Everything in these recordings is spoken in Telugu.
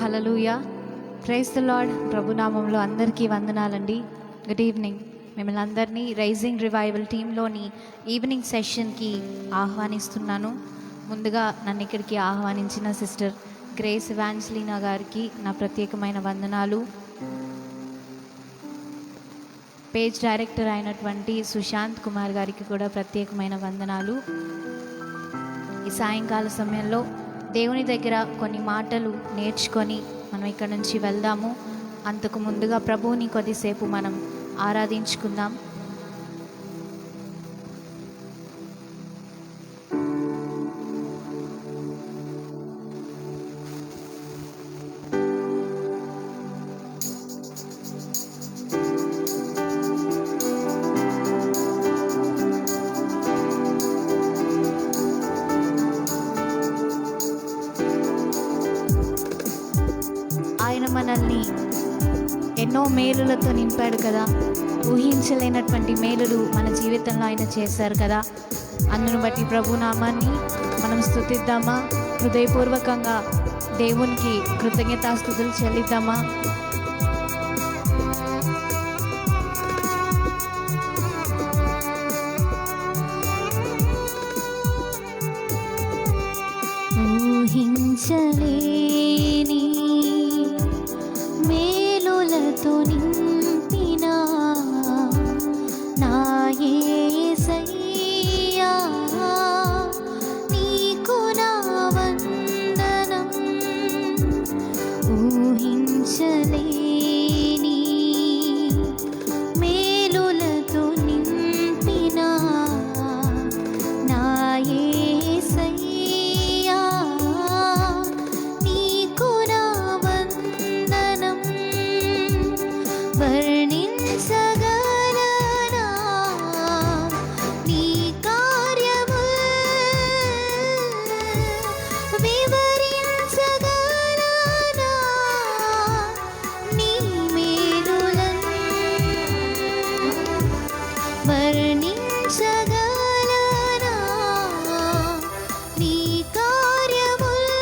హల్లెలూయా. Praise the Lord. ప్రభునామంలో అందరికీ వందనాలండి. Good evening. మిమ్మల్ని అందరినీ రైజింగ్ రివైవల్ టీంలోని ఈవినింగ్ సెషన్కి ఆహ్వానిస్తున్నాను. ముందుగా నన్ను ఇక్కడికి ఆహ్వానించిన సిస్టర్ గ్రేస్ ఎవాంజెలినా గారికి నా ప్రత్యేకమైన వందనాలు. పేజ్ డైరెక్టర్ అయినటువంటి సుశాంత్ కుమార్ గారికి కూడా ప్రత్యేకమైన వందనాలు. ఈ సాయంకాల సమయంలో దేవుని దగ్గర కొన్ని మాటలు నేర్చుకొని మనం ఇక్కడ నుంచి వెళ్దాము. అంతకు ముందుగా ప్రభువుని కొద్దిసేపు మనం ఆరాధించుకుందాం. ఆయన మనల్ని ఎన్నో మేలులతో నింపాడు కదా. ఊహించలేనటువంటి మేలులు మన జీవితంలో ఆయన చేశారు కదా. అందును బట్టి ప్రభు నామాన్ని మనం స్తుతిద్దామా? హృదయపూర్వకంగా దేవునికి కృతజ్ఞతాస్తుతులు చెల్లిద్దామా? ఊహించలేని మేలులతో నింపిన నా యేసయ్యా, నీకు నా వందనం. ఊహించలేని మేలులతో నింపిన నా యేసయ్యా, నీకు నా వందనం. వర్ణించగలనా నీ కార్యములు, వివరించగలనా నీ మేలులను. వర్ణించగలనా నీ కార్యములు,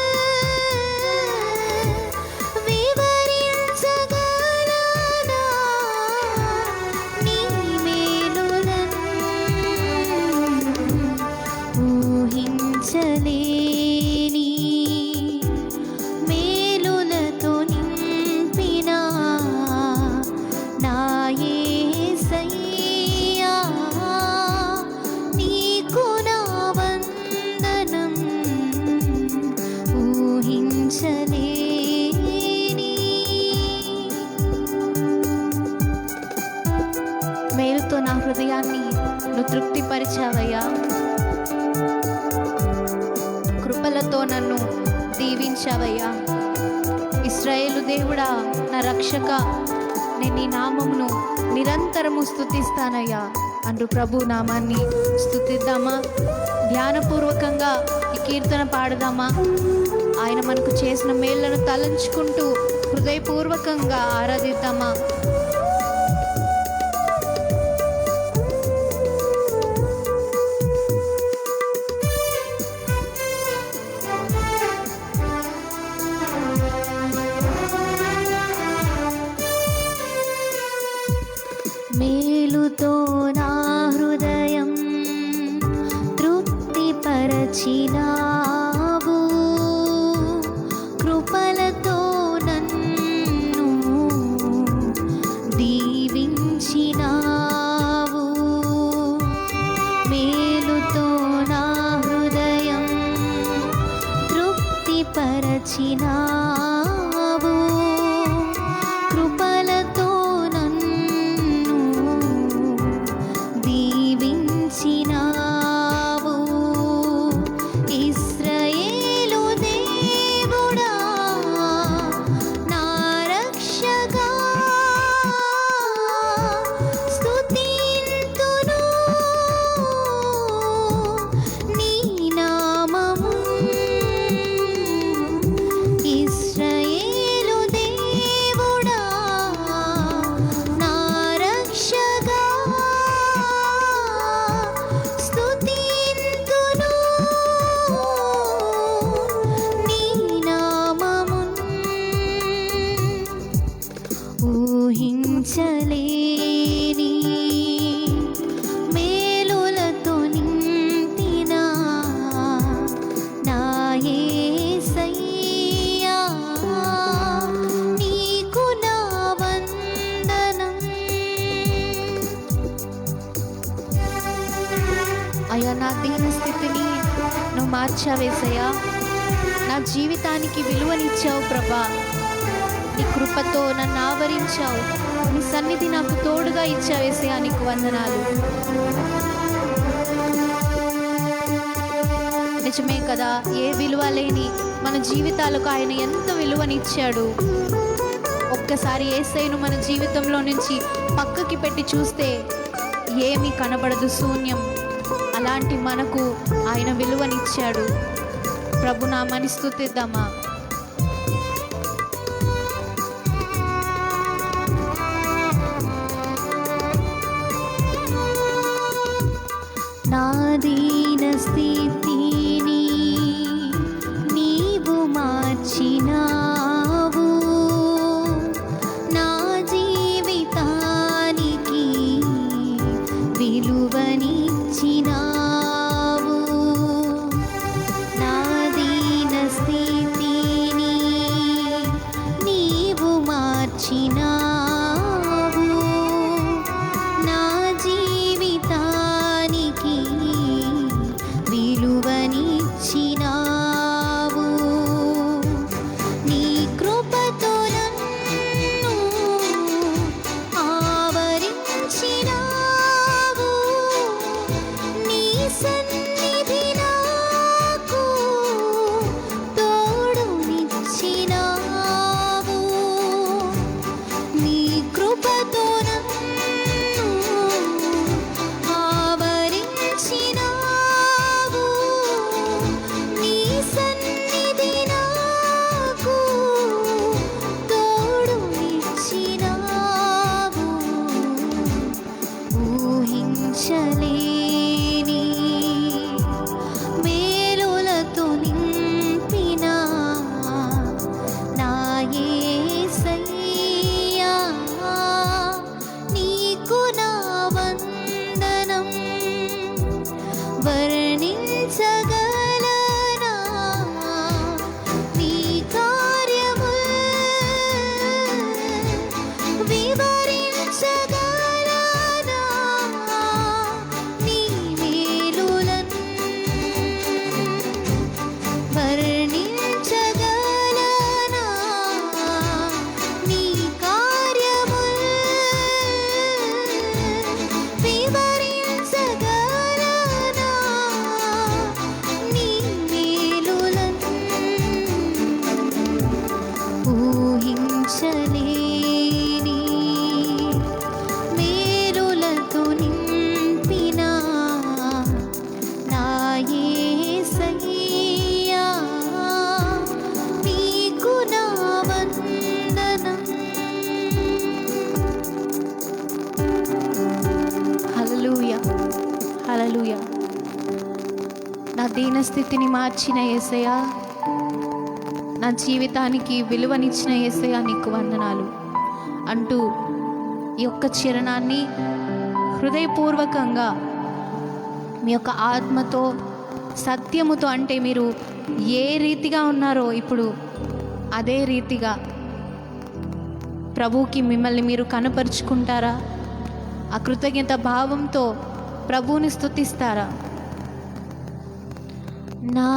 వివరించగలనా నీ మేలులను. ఊహించలేని మేలులతో నింపిన నా యేసయ్యా, నీకు నా వందనం. ఊహించలేని మేలుతో నా హృదయాన్ని నువ్వు తృప్తిపరిచావయ్యా. కృపలతో నన్ను దీవించావయ్యా. ఇశ్రాయేలు దేవుడా, నా రక్షక, నేను నీ నామమును నిరంతరము స్తుతిస్తానయ్యా అంటూ ప్రభు నామాన్ని స్తుతిద్దామా? ధ్యానపూర్వకంగా ఈ కీర్తన పాడదామా? ఆయన మనకు చేసిన మేళ్లను తలంచుకుంటూ హృదయపూర్వకంగా ఆరాధిద్దామా? మేలుతో నా హృదయం తృప్తిపరచినావు, కృపలతో నన్ను దీవించినావు. మేలుతో నా హృదయం తృప్తిపరచినావు, కృపలతో నన్ను దీవించినావు. ఇశ్రాయేలు దేవుడా, నా రక్షకా, స్తుతింతును నీ నామము. ఇశ్రాయేలు విలువనిచ్చావేసయ్యా. నా జీవితానికి విలువనిచ్చావు ప్రభా. నీ కృపతో నన్ను ఆవరించావు. నీ సన్నిధి నాకు తోడుగా ఇచ్చావేసయ్యా, నీకు వందనాలు. నిజమే కదా, ఏ విలువ లేని మన జీవితాలకు ఆయన ఎంత విలువనిచ్చాడు. ఒక్కసారి యేసయ్యను మన జీవితంలో నుంచి పక్కకి పెట్టి చూస్తే ఏమీ కనబడదు, శూన్యం. అలాంటి మనకు ఆయన విలువనిచ్చాడు. ప్రభు నామని స్తుతిద్దామా. నా దీన స్థితిని నీవు మార్చినావు. నా జీవితానికి విలువనిచ్చినావు. నా దీన స్థితిని నీవు మార్చినావు. నా జీవితానికి విలువనిచ్చినావు. నీ కృపతో నన్ను ఆవరించినావు. నీ సన్నిధి నాకు తోడునిచ్చినావు. నీ కృపతో నన్ను ఆవరించినావు. నీ సన్నిధి నాకు తోడునిచ్చినావు. ఊహించలేని మేలులతో నింపిన నా యేసయ్యా, నీకు నా వందనం. వర్ణించగలనా నీ కార్యముల్, వివరించగలనా నీ మేలులన్. వర్ణించగలనా నీ కార్యముల్, వివరించగలనా నీ మేలులన్. ఊహించలేని మేలులతో నింపిన నా యేసయ్యా, నీకు నా వందనం. హల్లెలూయా, హల్లెలూయా. నా దీన స్థితిని మార్చిన యేసయ్యా, నా జీవితానికి విలువనిచ్చిన యేసయ్యా, నీకు వందనాలు అంటూ ఈ యొక్క చరణాన్ని హృదయపూర్వకంగా మీ యొక్క ఆత్మతో సత్యముతో, అంటే మీరు ఏ రీతిగా ఉన్నారో ఇప్పుడు అదే రీతిగా ప్రభువుకి మిమ్మల్ని మీరు కనపరుచుకుంటారా? ఆ కృతజ్ఞత భావంతో ప్రభువుని స్తుతిస్తారా? నా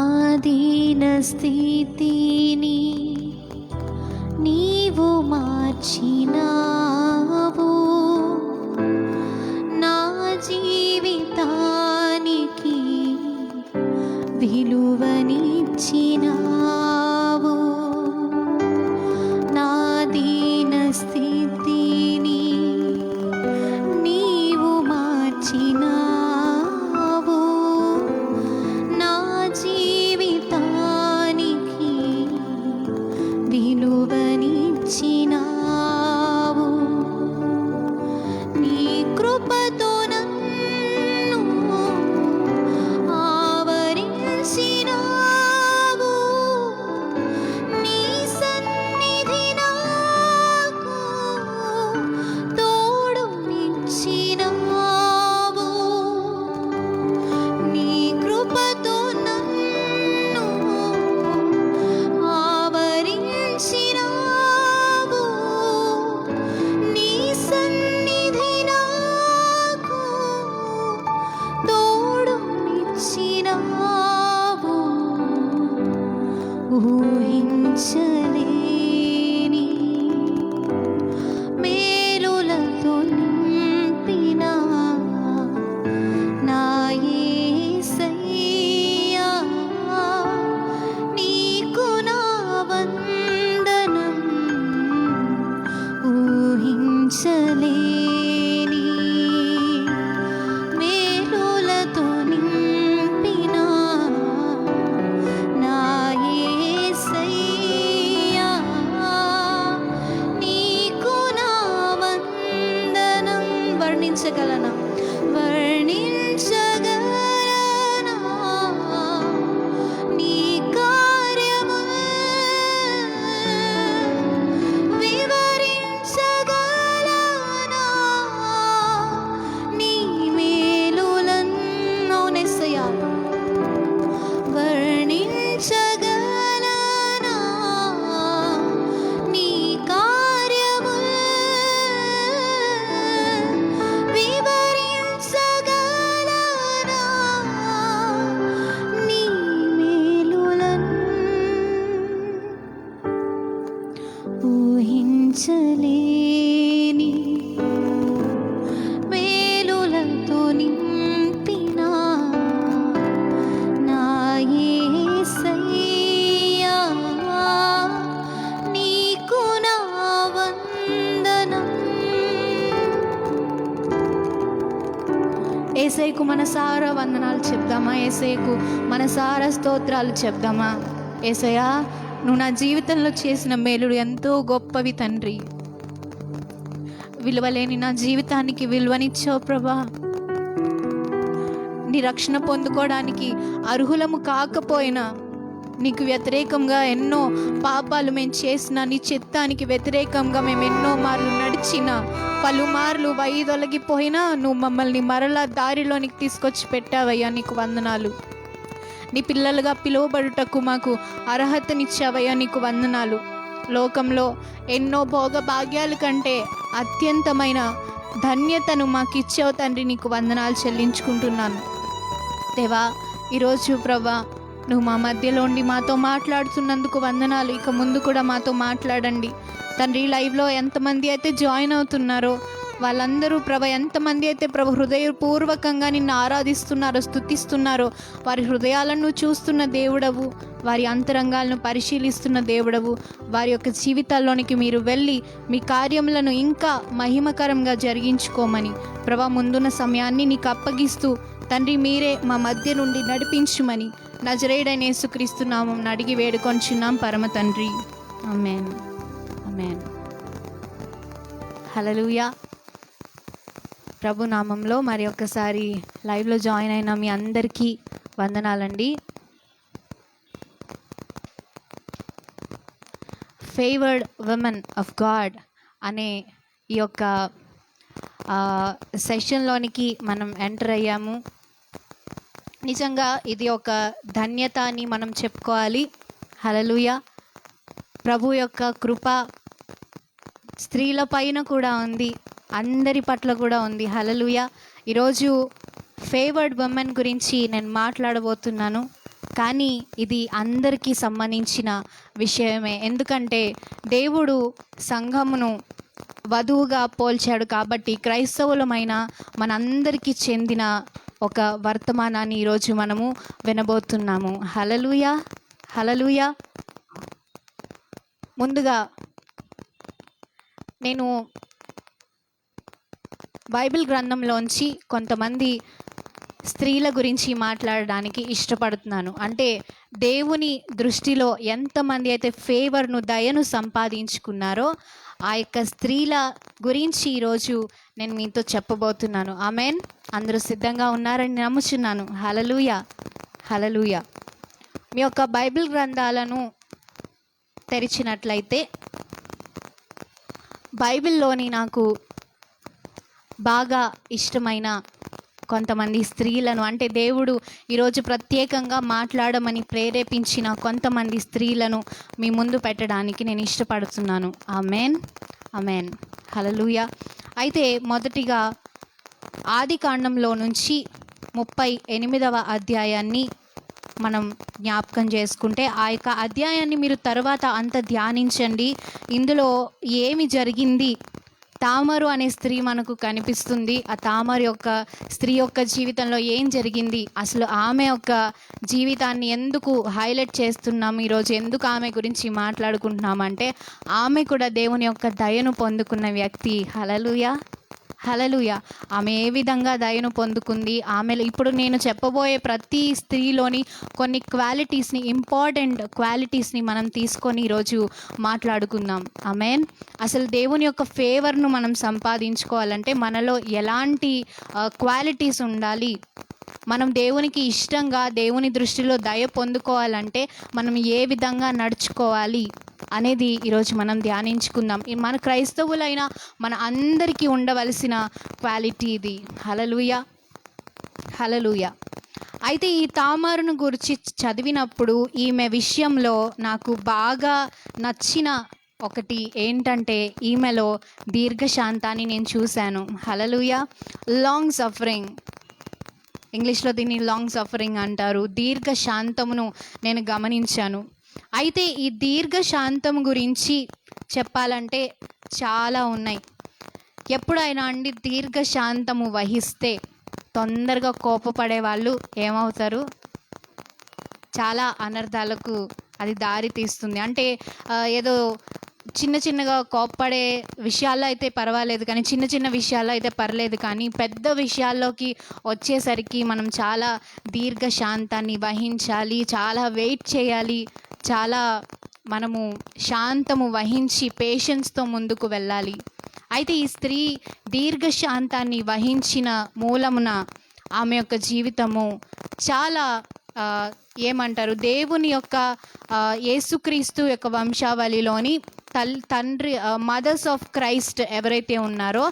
దీన స్థితిని నీవు మార్చినావు. నా జీవితానికి విలువనిచ్చినావు. నా దీన స్థితిని నీవు మార్చినావు. నా జీవితానికి విలువనిచ్చినావు. నీ కృపతో నన్ను ఆవరించినావు. ఊహించలేని మేలులతో నింపిన నా యేసయ్యా, నీకు నా వందనం. ఊహించలేని మేలులతో నింపిన నా యేసయ్యా, నీకు నా వందనం. వర్ణించగలనా నీ కార్యము, వివరించగలనా నీ మేలులను. నెస్సయ్యా, వర్ణించగలనా నీ కార్యము, వివరించగలనా నీ మేలులను. ఊహించలేని మేలులతో నింపిన నా యేసయ్యా, నీకు నా వందనం. యేసయ్యకు మనసారా వందనాలు చెప్దామా? యేసయ్యకు మనసారా స్తోత్రాలు చెప్దామా? యేసయ్యా, నువ్వు నా జీవితంలో చేసిన మేలులు ఎంతో గొప్పవి తండ్రి. విలువలేని నా జీవితానికి విలువనిచ్చావు ప్రభా. నీ రక్షణ పొందుకోవడానికి అర్హులము కాకపోయినా నీకు వ్యతిరేకంగా ఎన్నో పాపాలు మేము చేసిన, నీ చిత్తానికి వ్యతిరేకంగా మేము ఎన్నో మార్లు నడిచిన, పలుమార్లు వైదొలగిపోయినా నువ్వు మమ్మల్ని మరలా దారిలోనికి తీసుకొచ్చి పెట్టావయ్యా. నీకు వందనాలు. నీ పిల్లలుగా పిలువబడుటకు మాకు అర్హతనిచ్చావయ్యా. నీకు వందనాలు. లోకంలో ఎన్నో భోగ భాగ్యాల కంటే అత్యంతమైన ధన్యతను మాకు ఇచ్చావు తండ్రి. నీకు వందనాలు చెల్లించుకుంటున్నాను దేవా. ఈరోజు ప్రభా, నువ్వు మా మధ్యలో ఉండి మాతో మాట్లాడుతున్నందుకు వందనాలు. ఇక ముందు కూడా మాతో మాట్లాడండి తండ్రి. లైవ్లో ఎంతమంది అయితే జాయిన్ అవుతున్నారో వాళ్ళందరూ ప్రభ, ఎంతమంది అయితే ప్రభ హృదయపూర్వకంగా నిన్ను ఆరాధిస్తున్నారో, స్తుతిస్తున్నారో, వారి హృదయాలను చూస్తున్న దేవుడవు, వారి అంతరంగాలను పరిశీలిస్తున్న దేవుడవు. వారి యొక్క జీవితాల్లోనికి మీరు వెళ్ళి మీ కార్యములను ఇంకా మహిమకరంగా జరిగించుకోమని ప్రభా, ముందున్న సమయాన్ని నీకు అప్పగిస్తూ తండ్రి, మీరే మా మధ్య నుండి నడిపించుమని నజరేయుడైన యేసుక్రీస్తు నామమున అడిగి వేడుకొంచున్నాం పరమ తండ్రి. ఆమేన్, ఆమేన్. హల్లెలూయా. ప్రభు నామంలో మరి ఒక్కసారి లైవ్లో జాయిన్ అయిన మీ అందరికీ వందనాలండి. ఫేవర్డ్ ఉమెన్ ఆఫ్ గాడ్ అనే ఈ యొక్క సెషన్లోనికి మనం ఎంటర్ అయ్యాము. నిజంగా ఇది ఒక ధన్యత అని మనం చెప్పుకోవాలి. హల్లెలూయా. ప్రభు యొక్క కృప స్త్రీల పైన కూడా ఉంది, అందరి పట్ల కూడా ఉంది. హల్లెలూయా. ఈరోజు ఫేవర్డ్ ఉమెన్ గురించి నేను మాట్లాడబోతున్నాను. కానీ ఇది అందరికీ సంబంధించిన విషయమే. ఎందుకంటే దేవుడు సంఘమును వధువుగా పోల్చాడు కాబట్టి క్రైస్తవులమైన మనందరికీ చెందిన ఒక వర్తమానాన్ని ఈరోజు మనము వినబోతున్నాము. హల్లెలూయా, హల్లెలూయా. ముందుగా నేను బైబిల్ గ్రంథంలోంచి కొంతమంది స్త్రీల గురించి మాట్లాడడానికి ఇష్టపడుతున్నాను. అంటే దేవుని దృష్టిలో ఎంతమంది అయితే ఫేవర్ను, దయను సంపాదించుకున్నారో ఆ యొక్క స్త్రీల గురించి ఈరోజు నేను మీతో చెప్పబోతున్నాను. ఆమెన్. అందరూ సిద్ధంగా ఉన్నారని నమ్ముచున్నాను. హల్లెలూయా, హల్లెలూయా. మీ యొక్క బైబిల్ గ్రంథాలను తెరిచినట్లయితే బైబిల్లోని నాకు బాగా ఇష్టమైన కొంతమంది స్త్రీలను, అంటే దేవుడు ఈరోజు ప్రత్యేకంగా మాట్లాడమని ప్రేరేపించిన కొంతమంది స్త్రీలను మీ ముందు పెట్టడానికి నేను ఇష్టపడుతున్నాను. ఆమేన్, ఆమేన్. హల్లెలూయా. అయితే మొదటిగా ఆది కాండంలో నుంచి 38వ అధ్యాయాన్ని మనం జ్ఞాపకం చేసుకుంటే ఆ యొక్క అధ్యాయాన్ని మీరు తర్వాత అంత ధ్యానించండి. ఇందులో ఏమి జరిగింది, తామరు అనే స్త్రీ మనకు కనిపిస్తుంది. ఆ తామరు యొక్క స్త్రీ యొక్క జీవితంలో ఏం జరిగింది, అసలు ఆమె యొక్క జీవితాన్ని ఎందుకు హైలైట్ చేస్తున్నాం ఈరోజు, ఎందుకు ఆమె గురించి మాట్లాడుకుంటున్నామంటే ఆమె కూడా దేవుని యొక్క దయను పొందుకున్న వ్యక్తి. హల్లెలూయా, హల్లెలూయా. ఆమె ఏ విధంగా దయను పొందుకుంది, ఆమెలో ఇప్పుడు నేను చెప్పబోయే ప్రతి స్త్రీలోని కొన్ని క్వాలిటీస్ని, ఇంపార్టెంట్ క్వాలిటీస్ని మనం తీసుకొని ఈరోజు మాట్లాడుకుందాం. ఆమేన్. అసలు దేవుని యొక్క ఫేవర్ను మనం సంపాదించుకోవాలంటే మనలో ఎలాంటి క్వాలిటీస్ ఉండాలి, మనం దేవునికి ఇష్టంగా దేవుని దృష్టిలో దయ పొందుకోవాలంటే మనం ఏ విధంగా నడుచుకోవాలి అనేది ఈరోజు మనం ధ్యానించుకుందాం. మన క్రైస్తవులైన మన అందరికీ ఉండవలసిన క్వాలిటీ ఇది. హల్లెలూయా, హల్లెలూయా. అయితే ఈ తామారును గురించి చదివినప్పుడు ఈమె విషయంలో నాకు బాగా నచ్చిన ఒకటి ఏంటంటే ఈమెలో దీర్ఘశాంతాన్ని నేను చూశాను. హల్లెలూయా. లాంగ్ సఫరింగ్, ఇంగ్లీష్లో దీన్ని లాంగ్ సఫరింగ్ అంటారు. దీర్ఘశాంతమును నేను గమనించాను. అయితే ఈ దీర్ఘశాంతం గురించి చెప్పాలంటే చాలా ఉన్నాయి. ఎప్పుడైనా అండి దీర్ఘశాంతము వహిస్తే తొందరగా కోపపడే వాళ్ళు ఏమవుతారు, చాలా అనర్థాలకు అది దారి తీస్తుంది. అంటే ఏదో చిన్న చిన్నగా కోప్పడే విషయాల్లో అయితే పర్వాలేదు, కానీ చిన్న చిన్న విషయాల్లో అయితే పర్లేదు, కానీ పెద్ద విషయాల్లోకి వచ్చేసరికి మనం చాలా దీర్ఘశాంతాన్ని వహించాలి, చాలా వెయిట్ చేయాలి, చాలా మనము శాంతము వహించి పేషెన్స్తో ముందుకు వెళ్ళాలి. అయితే ఈ స్త్రీ దీర్ఘశాంతాన్ని వహించిన మూలమున ఆమె యొక్క జీవితము చాలా ఏమంటారు, దేవుని యొక్క యేసుక్రీస్తు యొక్క వంశావళిలోని తండ్రి మదర్స్ ఆఫ్ క్రైస్ట్ ఎవరైతే ఉన్నారో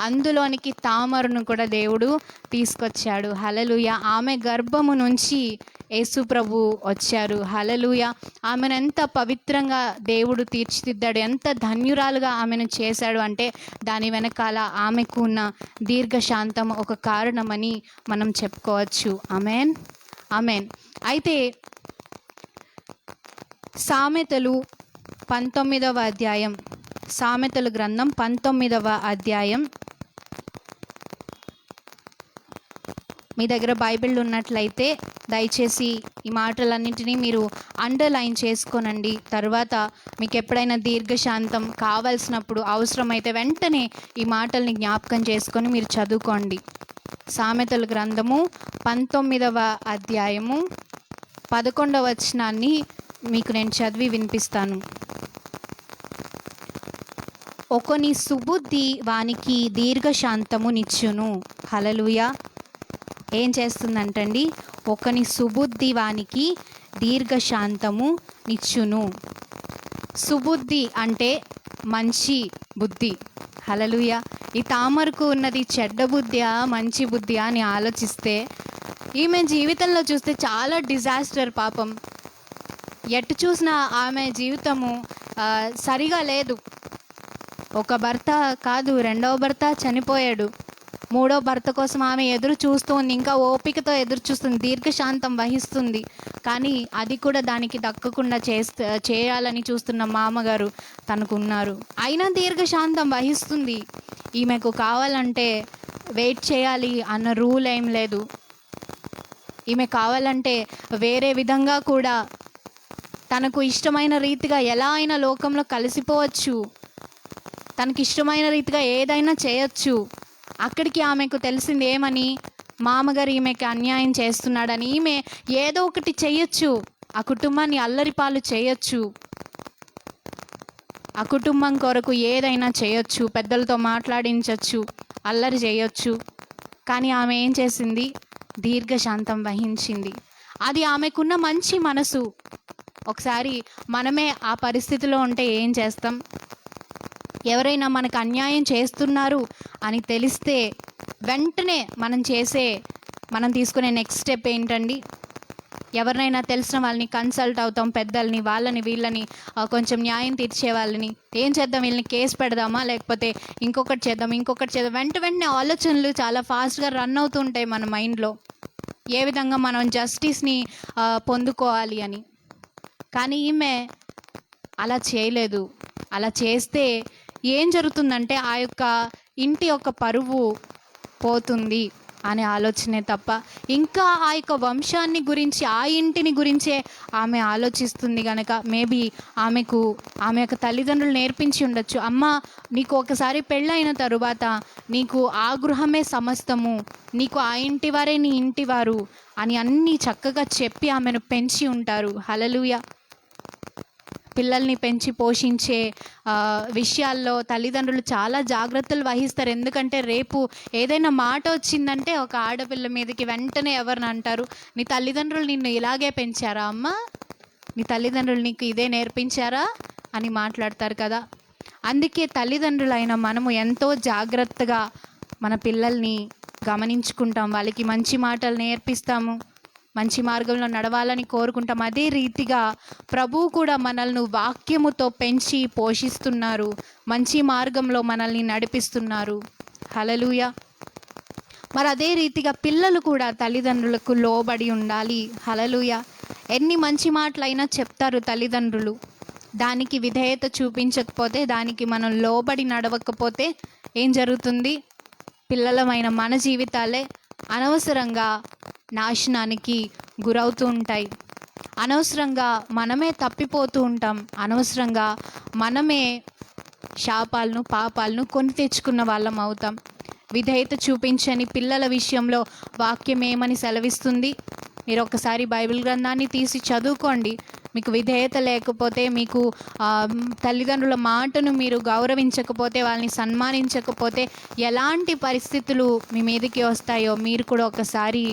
అందులోనికి తామరును కూడా దేవుడు తీసుకొచ్చాడు. హల్లెలూయా. ఆమె గర్భము నుంచి యేసు ప్రభు వచ్చారు. హల్లెలూయా. ఆమెను ఎంత పవిత్రంగా దేవుడు తీర్చిదిద్దాడు, ఎంత ధన్యురాలుగా ఆమెను చేశాడు అంటే దాని వెనకాల ఆమెకు ఉన్న దీర్ఘశాంతం ఒక కారణమని మనం చెప్పుకోవచ్చు. ఆమేన్, ఆమేన్. అయితే సామెతలు 19వ అధ్యాయం, సామెతల గ్రంథం 19వ అధ్యాయం, మీ దగ్గర బైబిల్ ఉన్నట్లయితే దయచేసి ఈ మాటలన్నింటినీ మీరు అండర్లైన్ చేసుకోనండి. తర్వాత మీకు ఎప్పుడైనా దీర్ఘశాంతం కావాల్సినప్పుడు అవసరమైతే వెంటనే ఈ మాటల్ని జ్ఞాపకం చేసుకొని మీరు చదువుకోండి. సామెతల గ్రంథము 19వ అధ్యాయము 11వ వచనాన్ని మీకు నేను చదివి వినిపిస్తాను. ఒకని సుబుద్ధి వానికి దీర్ఘశాంతము నిచ్చును. హల్లెలూయా. ఏం చేస్తుందంటండి, ఒకని సుబుద్ధి వానికి దీర్ఘశాంతము నిచ్చును. సుబుద్ధి అంటే మంచి బుద్ధి. హల్లెలూయా. ఈ తామరకు ఉన్నది చెడ్డ బుద్ధియా మంచి బుద్ధియా అని ఆలోచిస్తే ఈమె జీవితంలో చూస్తే చాలా డిజాస్టర్. పాపం ఎటు చూసినా ఆమె జీవితము సరిగా లేదు. ఒక భర్త కాదు, రెండవ భర్త చనిపోయాడు, మూడో భర్త కోసం ఆమె ఎదురు చూస్తుంది, ఇంకా ఓపికతో ఎదురు చూస్తుంది, దీర్ఘశాంతం వహిస్తుంది. కానీ అది కూడా దానికి దక్కకుండా చేయాలని చూస్తున్న మామగారు తనకు ఉన్నారు. అయినా దీర్ఘశాంతం వహిస్తుంది. ఈమెకు కావాలంటే వెయిట్ చేయాలి అన్న రూల్ ఏం లేదు. ఈమె కావాలంటే వేరే విధంగా కూడా తనకు ఇష్టమైన రీతిగా ఎలా అయినా లోకంలో కలిసిపోవచ్చు, తనకి ఇష్టమైన రీతిగా ఏదైనా చేయొచ్చు. అక్కడికి ఆమెకు తెలిసింది ఏమని, మామగారు ఈమెకి అన్యాయం చేస్తున్నాడని. ఈమె ఏదో ఒకటి చేయొచ్చు, ఆ కుటుంబాన్ని అల్లరిపాలు చేయొచ్చు, ఆ కుటుంబం కొరకు ఏదైనా చేయొచ్చు, పెద్దలతో మాట్లాడించవచ్చు, అల్లరి చేయొచ్చు. కానీ ఆమె ఏం చేసింది, దీర్ఘశాంతం వహించింది. అది ఆమెకున్న మంచి మనసు. ఒకసారి మనమే ఆ పరిస్థితిలో ఉంటే ఏం చేస్తాం, ఎవరైనా మనకు అన్యాయం చేస్తున్నారు అని తెలిస్తే వెంటనే మనం తీసుకునే నెక్స్ట్ స్టెప్ ఏంటండి, ఎవరినైనా తెలిసిన వాళ్ళని కన్సల్ట్ అవుతాం, పెద్దల్ని, వాళ్ళని వీళ్ళని, కొంచెం న్యాయం తీర్చే వాళ్ళని. ఏం చేద్దాం, వీళ్ళని కేసు పెడదామా, లేకపోతే ఇంకొకటి చేద్దాం. వెంటనే ఆలోచనలు చాలా ఫాస్ట్గా రన్ అవుతుంటాయి మన మైండ్లో. ఏ విధంగా మనం జస్టిస్ని పొందుకోవాలి అని. కానీ ఈమె అలా చేయలేదు. అలా చేస్తే ఏం జరుగుతుందంటే ఆ యొక్క ఇంటి యొక్క పరువు పోతుంది అనే ఆలోచనే తప్ప ఇంకా ఆ యొక్క వంశాన్ని గురించి, ఆ ఇంటిని గురించే ఆమె ఆలోచిస్తుంది కనుక మేబీ ఆమె యొక్క తల్లిదండ్రులు నేర్పించి ఉండొచ్చు, అమ్మ నీకు ఒకసారి పెళ్ళైన తరువాత నీకు ఆ గృహమే సమస్తము, నీకు ఆ ఇంటి వారే నీ ఇంటివారు అని అన్నీ చక్కగా చెప్పి ఆమెను పెంచి ఉంటారు. హల్లెలూయా. పిల్లల్ని పెంచి పోషించే విషయాల్లో తల్లిదండ్రులు చాలా జాగ్రత్తలు వహిస్తారు. ఎందుకంటే రేపు ఏదైనా మాట వచ్చిందంటే ఒక ఆడపిల్ల మీదకి వెంటనే ఎవరిని అంటారు, నీ తల్లిదండ్రులు నిన్ను ఇలాగే పెంచారా అమ్మ, నీ తల్లిదండ్రులు నీకు ఇదే నేర్పించారా అని మాట్లాడతారు కదా. అందుకే తల్లిదండ్రులైన మనము ఎంతో జాగ్రత్తగా మన పిల్లల్ని గమనించుకుంటాం, వాళ్ళకి మంచి మాటలు నేర్పిస్తాము, మంచి మార్గంలో నడవాలని కోరుకుంటాం. అదే రీతిగా ప్రభువు కూడా మనల్ని వాక్యముతో పెంచి పోషిస్తున్నారు, మంచి మార్గంలో మనల్ని నడిపిస్తున్నారు. హల్లెలూయా. మరి అదే రీతిగా పిల్లలు కూడా తల్లిదండ్రులకు లోబడి ఉండాలి. హల్లెలూయా. ఎన్ని మంచి మాటలైనా చెప్తారు తల్లిదండ్రులు, దానికి విధేయత చూపించకపోతే, దానికి మనం లోబడి నడవకపోతే ఏం జరుగుతుంది? పిల్లలమైన మన జీవితాలే అనవసరంగా నాశనానికి గురవుతూ ఉంటాయి. అనవసరంగా మనమే తప్పిపోతూ ఉంటాం. అనవసరంగా మనమే శాపాలను, పాపాలను కొని తెచ్చుకున్న వాళ్ళం అవుతాం. విధేయత చూపించని పిల్లల విషయంలో వాక్యం ఏమని సెలవిస్తుంది? మీరు ఒకసారి బైబిల్ గ్రంథాన్ని తీసి చదువుకోండి. మీకు విధేయత లేకపోతే, మీకు తల్లిదండ్రుల మాటను మీరు గౌరవించకపోతే, వాళ్ళని సన్మానించకపోతే ఎలాంటి పరిస్థితులు మీ మీదకి వస్తాయో మీరు కూడా ఒకసారి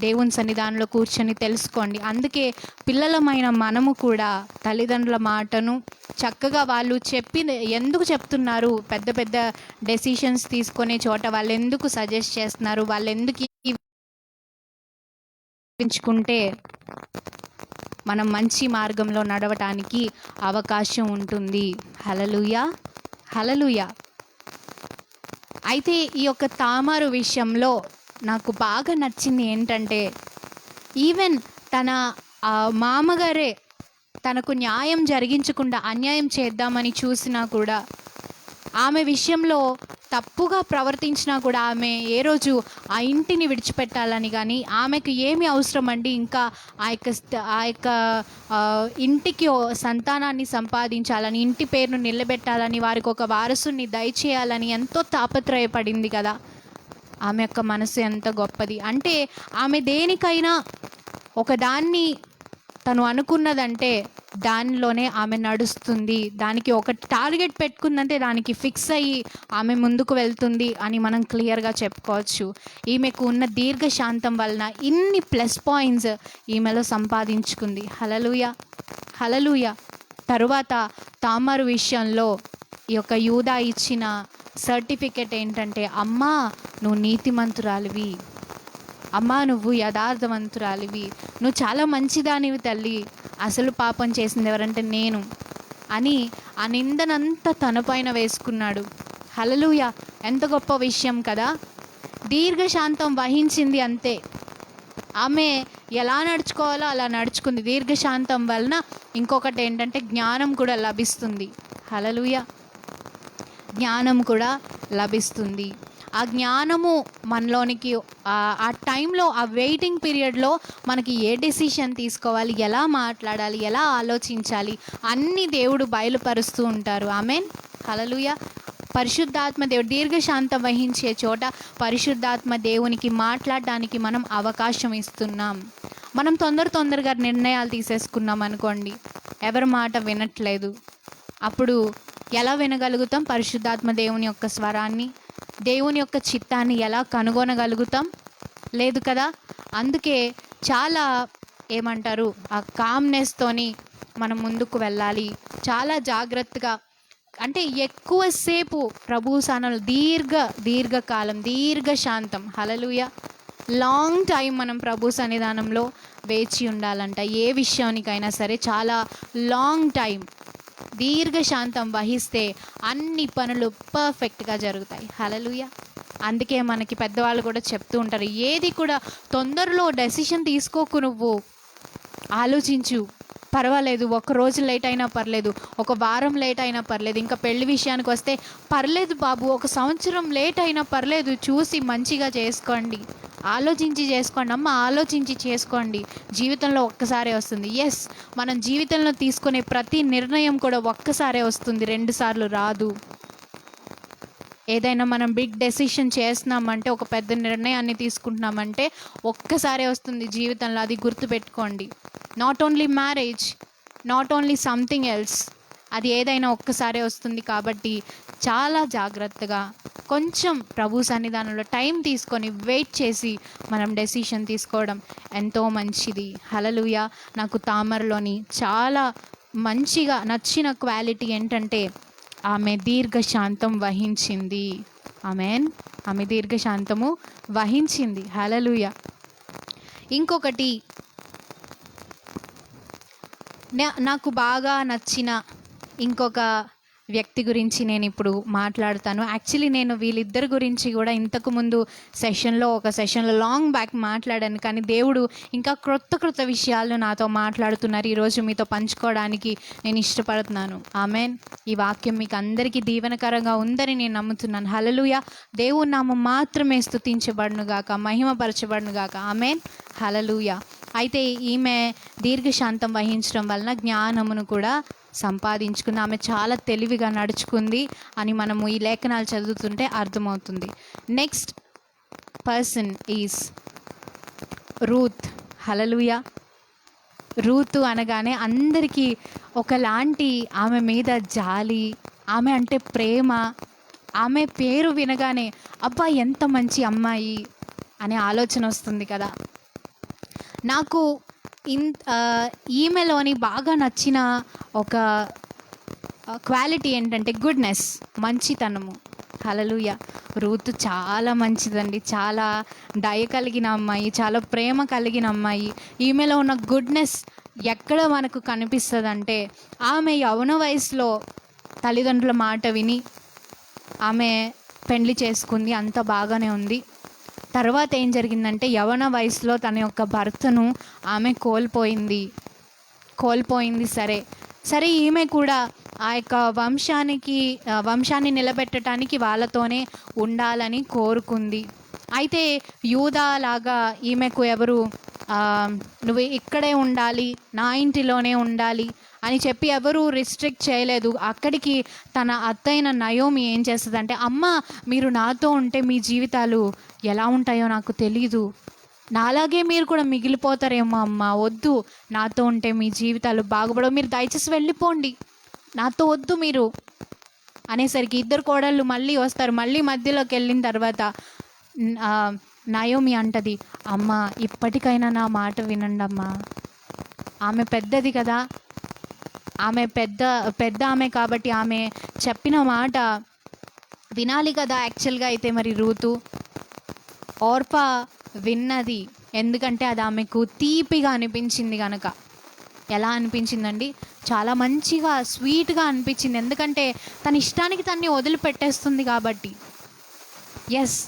దేవుని సన్నిధానంలో కూర్చొని తెలుసుకోండి. అందుకే పిల్లలమైన మనము కూడా తల్లిదండ్రుల మాటను చక్కగా, వాళ్ళు చెప్పింది ఎందుకు చెప్తున్నారు, పెద్ద పెద్ద డెసిషన్స్ తీసుకునే చోట వాళ్ళు ఎందుకు సజెస్ట్ చేస్తున్నారు, వాళ్ళు ఎందుకు ఎంచుకుంటే మనం మంచి మార్గంలో నడవటానికి అవకాశం ఉంటుంది. హల్లెలూయా, హల్లెలూయా. అయితే ఈ యొక్క తామారు విషయంలో నాకు బాగా నచ్చింది ఏంటంటే, ఈవెన్ తన మామగారే తనకు న్యాయం జరిగించకుండా అన్యాయం చేద్దామని చూసినా కూడా, ఆమె విషయంలో తప్పుగా ప్రవర్తించినా కూడా ఆమె ఏ రోజు ఆ ఇంటిని విడిచిపెట్టాలని కానీ, ఆమెకు ఏమి అవసరం అండి, ఇంకా ఆ యొక్క ఇంటికి సంతానాన్ని సంపాదించాలని, ఇంటి పేరును నిలబెట్టాలని, వారికి ఒక వారసుని దయచేయాలని ఎంతో తాపత్రయపడింది కదా. ఆమె యొక్క మనసు ఎంత గొప్పది అంటే, ఆమె దేనికైనా ఒకదాన్ని తను అనుకున్నదంటే దానిలోనే ఆమె నడుస్తుంది. దానికి ఒక టార్గెట్ పెట్టుకుందంటే దానికి ఫిక్స్ అయ్యి ఆమె ముందుకు వెళ్తుంది అని మనం క్లియర్గా చెప్పుకోవచ్చు. ఈమెకు ఉన్న దీర్ఘశాంతం వలన ఇన్ని ప్లస్ పాయింట్స్ ఈమెలో సంపాదించుకుంది. హల్లెలూయా, హల్లెలూయా. తరువాత తామారు విషయంలో ఈ యొక్క యూదా ఇచ్చిన సర్టిఫికెట్ ఏంటంటే, అమ్మా నువ్వు నీతిమంతురాలివి, అమ్మా నువ్వు యథార్థవంతురాలివి, నువ్వు చాలా మంచిదానివి తల్లి, అసలు పాపం చేసింది ఎవరంటే నేను అని ఆ నిందనంతా తన పైన వేసుకున్నాడు. హల్లెలూయా. ఎంత గొప్ప విషయం కదా. దీర్ఘశాంతం వహించింది అంతే. ఆమె ఎలా నడుచుకోవాలో అలా నడుచుకుంది. దీర్ఘశాంతం వలన ఇంకొకటి ఏంటంటే జ్ఞానం కూడా లభిస్తుంది. హల్లెలూయా. జ్ఞానం కూడా లభిస్తుంది. ఆ జ్ఞానము మనలోనికి ఆ టైంలో, ఆ వెయిటింగ్ పీరియడ్లో మనకి ఏ డెసిషన్ తీసుకోవాలి, ఎలా మాట్లాడాలి, ఎలా ఆలోచించాలి అన్నీ దేవుడు బయలుపరుస్తూ ఉంటారు. ఆమేన్, హల్లెలూయా. పరిశుద్ధాత్మ దేవుడు దీర్ఘశాంతం వహించే చోట పరిశుద్ధాత్మ దేవునికి మాట్లాడడానికి మనం అవకాశం ఇస్తున్నాం. మనం తొందరగా నిర్ణయాలు తీసేసుకున్నాం అనుకోండి, ఎవరి మాట వినట్లేదు, అప్పుడు ఎలా వినగలుగుతాం? పరిశుద్ధాత్మ దేవుని యొక్క స్వరాన్ని, దేవుని యొక్క చిత్తాన్ని ఎలా కనుగొనగలుగుతాం? లేదు కదా. అందుకే చాలా ఏమంటారు, ఆ కామ్నెస్తోని మనం ముందుకు వెళ్ళాలి. చాలా జాగ్రత్తగా, అంటే ఎక్కువసేపు ప్రభు సన్నిధిలో దీర్ఘకాలం, దీర్ఘశాంతం, హల్లెలూయా, లాంగ్ టైం మనం ప్రభు సన్నిధానంలో వేచి ఉండాలంట. ఏ విషయానికైనా సరే చాలా లాంగ్ టైం దీర్ఘశాంతం వహిస్తే అన్ని పనులు పర్ఫెక్ట్గా జరుగుతాయి. హల్లెలూయా. అందుకే మనకి పెద్దవాళ్ళు కూడా చెప్తూ ఉంటారు, ఏది కూడా తొందరలో డెసిషన్ తీసుకోకు, నువ్వు ఆలోచించు, పర్వాలేదు, ఒక రోజు లేట్ అయినా పర్లేదు, ఒక వారం లేట్ అయినా పర్లేదు. ఇంకా పెళ్లి విషయానికి వస్తే పర్లేదు బాబు, 1 సంవత్సరం లేట్ అయినా పర్లేదు, చూసి మంచిగా చేసుకోండి, ఆలోచించి చేసుకోండి అమ్మ, ఆలోచించి చేసుకోండి. జీవితంలో ఒక్కసారే వస్తుంది. ఎస్, మనం జీవితంలో తీసుకునే ప్రతి నిర్ణయం కూడా ఒక్కసారే వస్తుంది, 2 సార్లు రాదు. ఏదైనా మనం బిగ్ డెసిషన్ చేస్తున్నామంటే, ఒక పెద్ద నిర్ణయాన్ని తీసుకుంటున్నామంటే ఒక్కసారే వస్తుంది జీవితంలో, అది గుర్తుపెట్టుకోండి. Not only marriage, not only something else, అది ఏదైనా ఒక్కసారే వస్తుంది. కాబట్టి చాలా జాగ్రత్తగా కొంచెం ప్రభు సన్నిధానంలో టైం తీసుకొని వెయిట్ చేసి మనం డెసిషన్ తీసుకోవడం ఎంతో మంచిది. హల్లెలూయా. నాకు తామరలోని చాలా మంచిగా నచ్చిన క్వాలిటీ ఏంటంటే, ఆమె దీర్ఘశాంతం వహించింది. ఆమెన్, ఆమె దీర్ఘశాంతము వహించింది. హల్లెలూయా. ఇంకొకటి నాకు బాగా నచ్చిన ఇంకొక వ్యక్తి గురించి నేను ఇప్పుడు మాట్లాడతాను. యాక్చువల్లీ నేను వీళ్ళిద్దరి గురించి కూడా ఇంతకుముందు ఒక సెషన్లో లాంగ్ బ్యాక్ మాట్లాడాను, కానీ దేవుడు ఇంకా క్రొత్త విషయాలను నాతో మాట్లాడుతున్నారు. ఈరోజు మీతో పంచుకోవడానికి నేను ఇష్టపడుతున్నాను. ఆమెన్. ఈ వాక్యం మీకు అందరికీ దీవెనకరంగా ఉందని నేను నమ్ముతున్నాను. హల్లెలూయా. దేవుని నామం మాత్రమే స్తుతించబడునుగాక, మహిమపరచబడునుగాక. ఆమెన్. హల్లెలూయా. అయితే ఈమె దీర్ఘశాంతం వహించడం వలన జ్ఞానమును కూడా సంపాదించుకుంది. ఆమె చాలా తెలివిగా నడుచుకుంది అని మనము ఈ లేఖనాలు చదువుతుంటే అర్థమవుతుంది. Next person is Ruth. Hallelujah. Ruth అనగానే అందరికీ ఒకలాంటి ఆమె మీద జాలి, ఆమె అంటే ప్రేమ, ఆమె పేరు వినగానే అబ్బా ఎంత మంచి అమ్మాయి అనే ఆలోచన వస్తుంది కదా. నాకు ఈమెలోని బాగా నచ్చిన ఒక క్వాలిటీ ఏంటంటే గుడ్నెస్, మంచితనము. హల్లెలూయా. రూతు చాలా మంచిదండి, చాలా దయ కలిగిన అమ్మాయి, చాలా ప్రేమ కలిగిన అమ్మాయి. ఈమెలో ఉన్న గుడ్నెస్ ఎక్కడ మనకు కనిపిస్తుంది అంటే, ఆమె యవ్వన వయసులో తల్లిదండ్రుల మాట విని ఆమె పెళ్లి చేసుకుంది, అంత బాగానే ఉంది. తర్వాత ఏం జరిగిందంటే, యవ్వన వయసులో తన యొక్క భర్తను ఆమె కోల్పోయింది. సరే ఈమె కూడా ఆ యొక్క వంశాన్ని నిలబెట్టడానికి వాళ్ళతోనే ఉండాలని కోరుకుంది. అయితే యూదా లాగా ఈమెకు ఎవరు నువ్వు ఇక్కడే ఉండాలి, నా ఇంటిలోనే ఉండాలి అని చెప్పి ఎవరు రిస్ట్రిక్ట్ చేయలేదు. అక్కడికి తన అత్తైన నయోమి ఏం చేస్తుందంటే, అమ్మ మీరు నాతో ఉంటే మీ జీవితాలు ఎలా ఉంటాయో నాకు తెలీదు, నాలాగే మీరు కూడా మిగిలిపోతారేమో అమ్మ, వద్దు, నాతో ఉంటే మీ జీవితాలు బాగుపడవు, మీరు దయచేసి వెళ్ళిపోండి, నాతో వద్దు మీరు అనేసరికి ఇద్దరు కోడళ్ళు మళ్ళీ వస్తారు. మళ్ళీ మధ్యలోకి వెళ్ళిన తర్వాత నయోమి అంటది, అమ్మ ఇప్పటికైనా నా మాట వినండి అమ్మా, ఆమె పెద్దది కదా, ఆమె పెద్ద ఆమె కాబట్టి ఆమె చెప్పిన మాట వినాలి కదా. యాక్చువల్గా అయితే మరి రూతు ఓర్పా విన్నది, ఎందుకంటే అది ఆమెకు తీపిగా అనిపించింది కనుక. ఎలా అనిపించిందండి? చాలా మంచిగా స్వీట్గా అనిపించింది, ఎందుకంటే తన ఇష్టానికి తన్ని వదిలిపెట్టేస్తుంది కాబట్టి. ఎస్,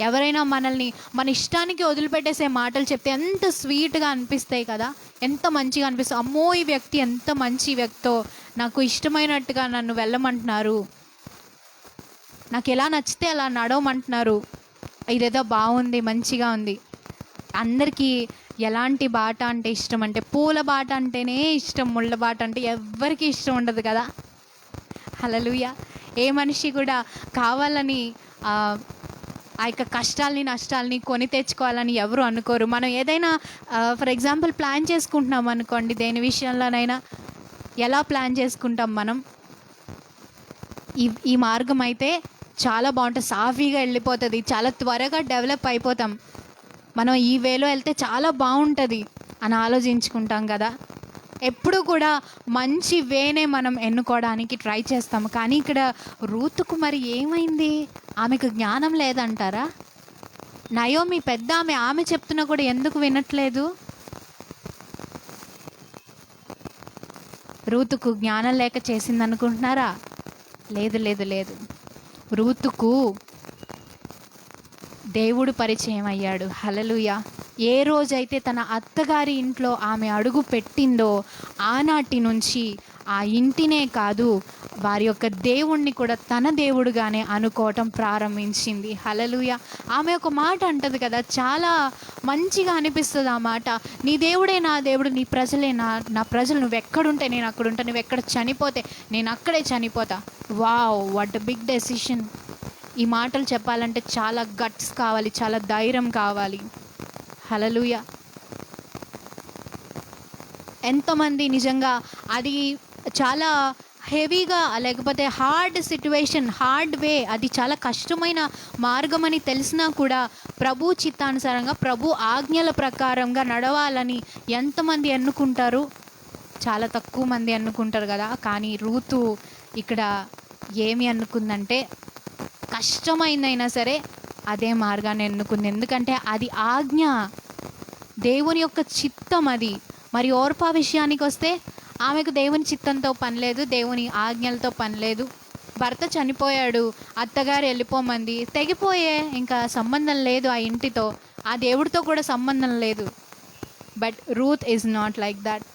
ఎవరైనా మనల్ని మన ఇష్టానికి వదిలిపెట్టేసే మాటలు చెప్తే ఎంత స్వీట్గా అనిపిస్తాయి కదా, ఎంత మంచిగా అనిపిస్తుంది. అమ్మో ఈ వ్యక్తి ఎంత మంచి వ్యక్తో, నాకు ఇష్టమైనట్టుగా నన్ను వెళ్ళమంటున్నారు, నాకు ఎలా నచ్చితే అలా నడవమంటున్నారు, ఇదేదో బాగుంది, మంచిగా ఉంది. అందరికీ ఎలాంటి బాట అంటే ఇష్టం అంటే, పూల బాట అంటేనే ఇష్టం, ముళ్ళ బాట అంటే ఎవ్వరికీ ఇష్టం ఉండదు కదా. హల్లెలూయా. ఏ మనిషి కూడా కావాలని ఆ యొక్క కష్టాలని నష్టాలని కొని తెచ్చుకోవాలని ఎవరు అనుకోరు. మనం ఏదైనా ఫర్ ఎగ్జాంపుల్ ప్లాన్ చేసుకుంటున్నాం అనుకోండి, దేని విషయంలోనైనా ఎలా ప్లాన్ చేసుకుంటాం మనం? ఈ మార్గం అయితే చాలా బాగుంటుంది, సాఫీగా వెళ్ళిపోతుంది, చాలా త్వరగా డెవలప్ అయిపోతాం, మనం ఈ వేలో వెళ్తే చాలా బాగుంటుంది అని ఆలోచించుకుంటాం కదా. ఎప్పుడు కూడా మంచి వేనే మనం ఎన్నుకోవడానికి ట్రై చేస్తాం. కానీ ఇక్కడ రూతుకు మరి ఏమైంది? ఆమెకు జ్ఞానం లేదంటారా? నయోమి పెద్ద ఆమె చెప్తున్నా కూడా ఎందుకు వినట్లేదు? రూతుకు జ్ఞానం లేక చేసింది అనుకుంటున్నారా? లేదు. రూతుకు దేవుడు పరిచయం అయ్యాడు. హల్లెలూయా. ఏ రోజైతే తన అత్తగారి ఇంట్లో ఆమె అడుగు పెట్టిందో ఆనాటి నుంచి ఆ ఇంటినే కాదు, వారి యొక్క దేవుణ్ణి కూడా తన దేవుడుగానే అనుకోవటం ప్రారంభించింది. హల్లెలూయా. ఆమె ఒక మాట అంటది కదా, చాలా మంచిగా అనిపిస్తుంది ఆ మాట. నీ దేవుడే నా దేవుడు, నీ ప్రజలే నా ప్రజలు. నువ్వు ఎక్కడుంటే నేను అక్కడ ఉంటా, నువ్వు ఎక్కడ చనిపోతే నేను అక్కడే చనిపోతా. Wow, what big decision. ఈ మాటలు చెప్పాలంటే చాలా గట్స్ కావాలి, చాలా ధైర్యం కావాలి. హల్లెలూయా. ఎంతోమంది నిజంగా అది చాలా హెవీగా, లేకపోతే హార్డ్ సిట్యువేషన్, హార్డ్ వే, అది చాలా కష్టమైన మార్గం అని తెలిసినా కూడా ప్రభు చిత్తానుసారంగా, ప్రభు ఆజ్ఞల ప్రకారంగా నడవాలని ఎంతమంది ఎన్నుకుంటారు? చాలా తక్కువ మంది ఎన్నుకుంటారు కదా. కానీ రూతు ఇక్కడ ఏమి అనుకుందంటే, కష్టమైందైనా సరే అదే మార్గాన్ని ఎన్నుకుంది. ఎందుకంటే అది ఆజ్ఞ, దేవుని యొక్క చిత్తం అది. మరి ఓర్పా విషయానికి వస్తే, ఆమెకు దేవుని చిత్తంతో పని లేదు, దేవుని ఆజ్ఞలతో పని లేదు. భర్త చనిపోయాడు, అత్తగారు వెళ్ళిపోమంది, తెగిపోయే, ఇంకా సంబంధం లేదు ఆ ఇంటితో, ఆ దేవుడితో కూడా సంబంధం లేదు. But Ruth is not like that.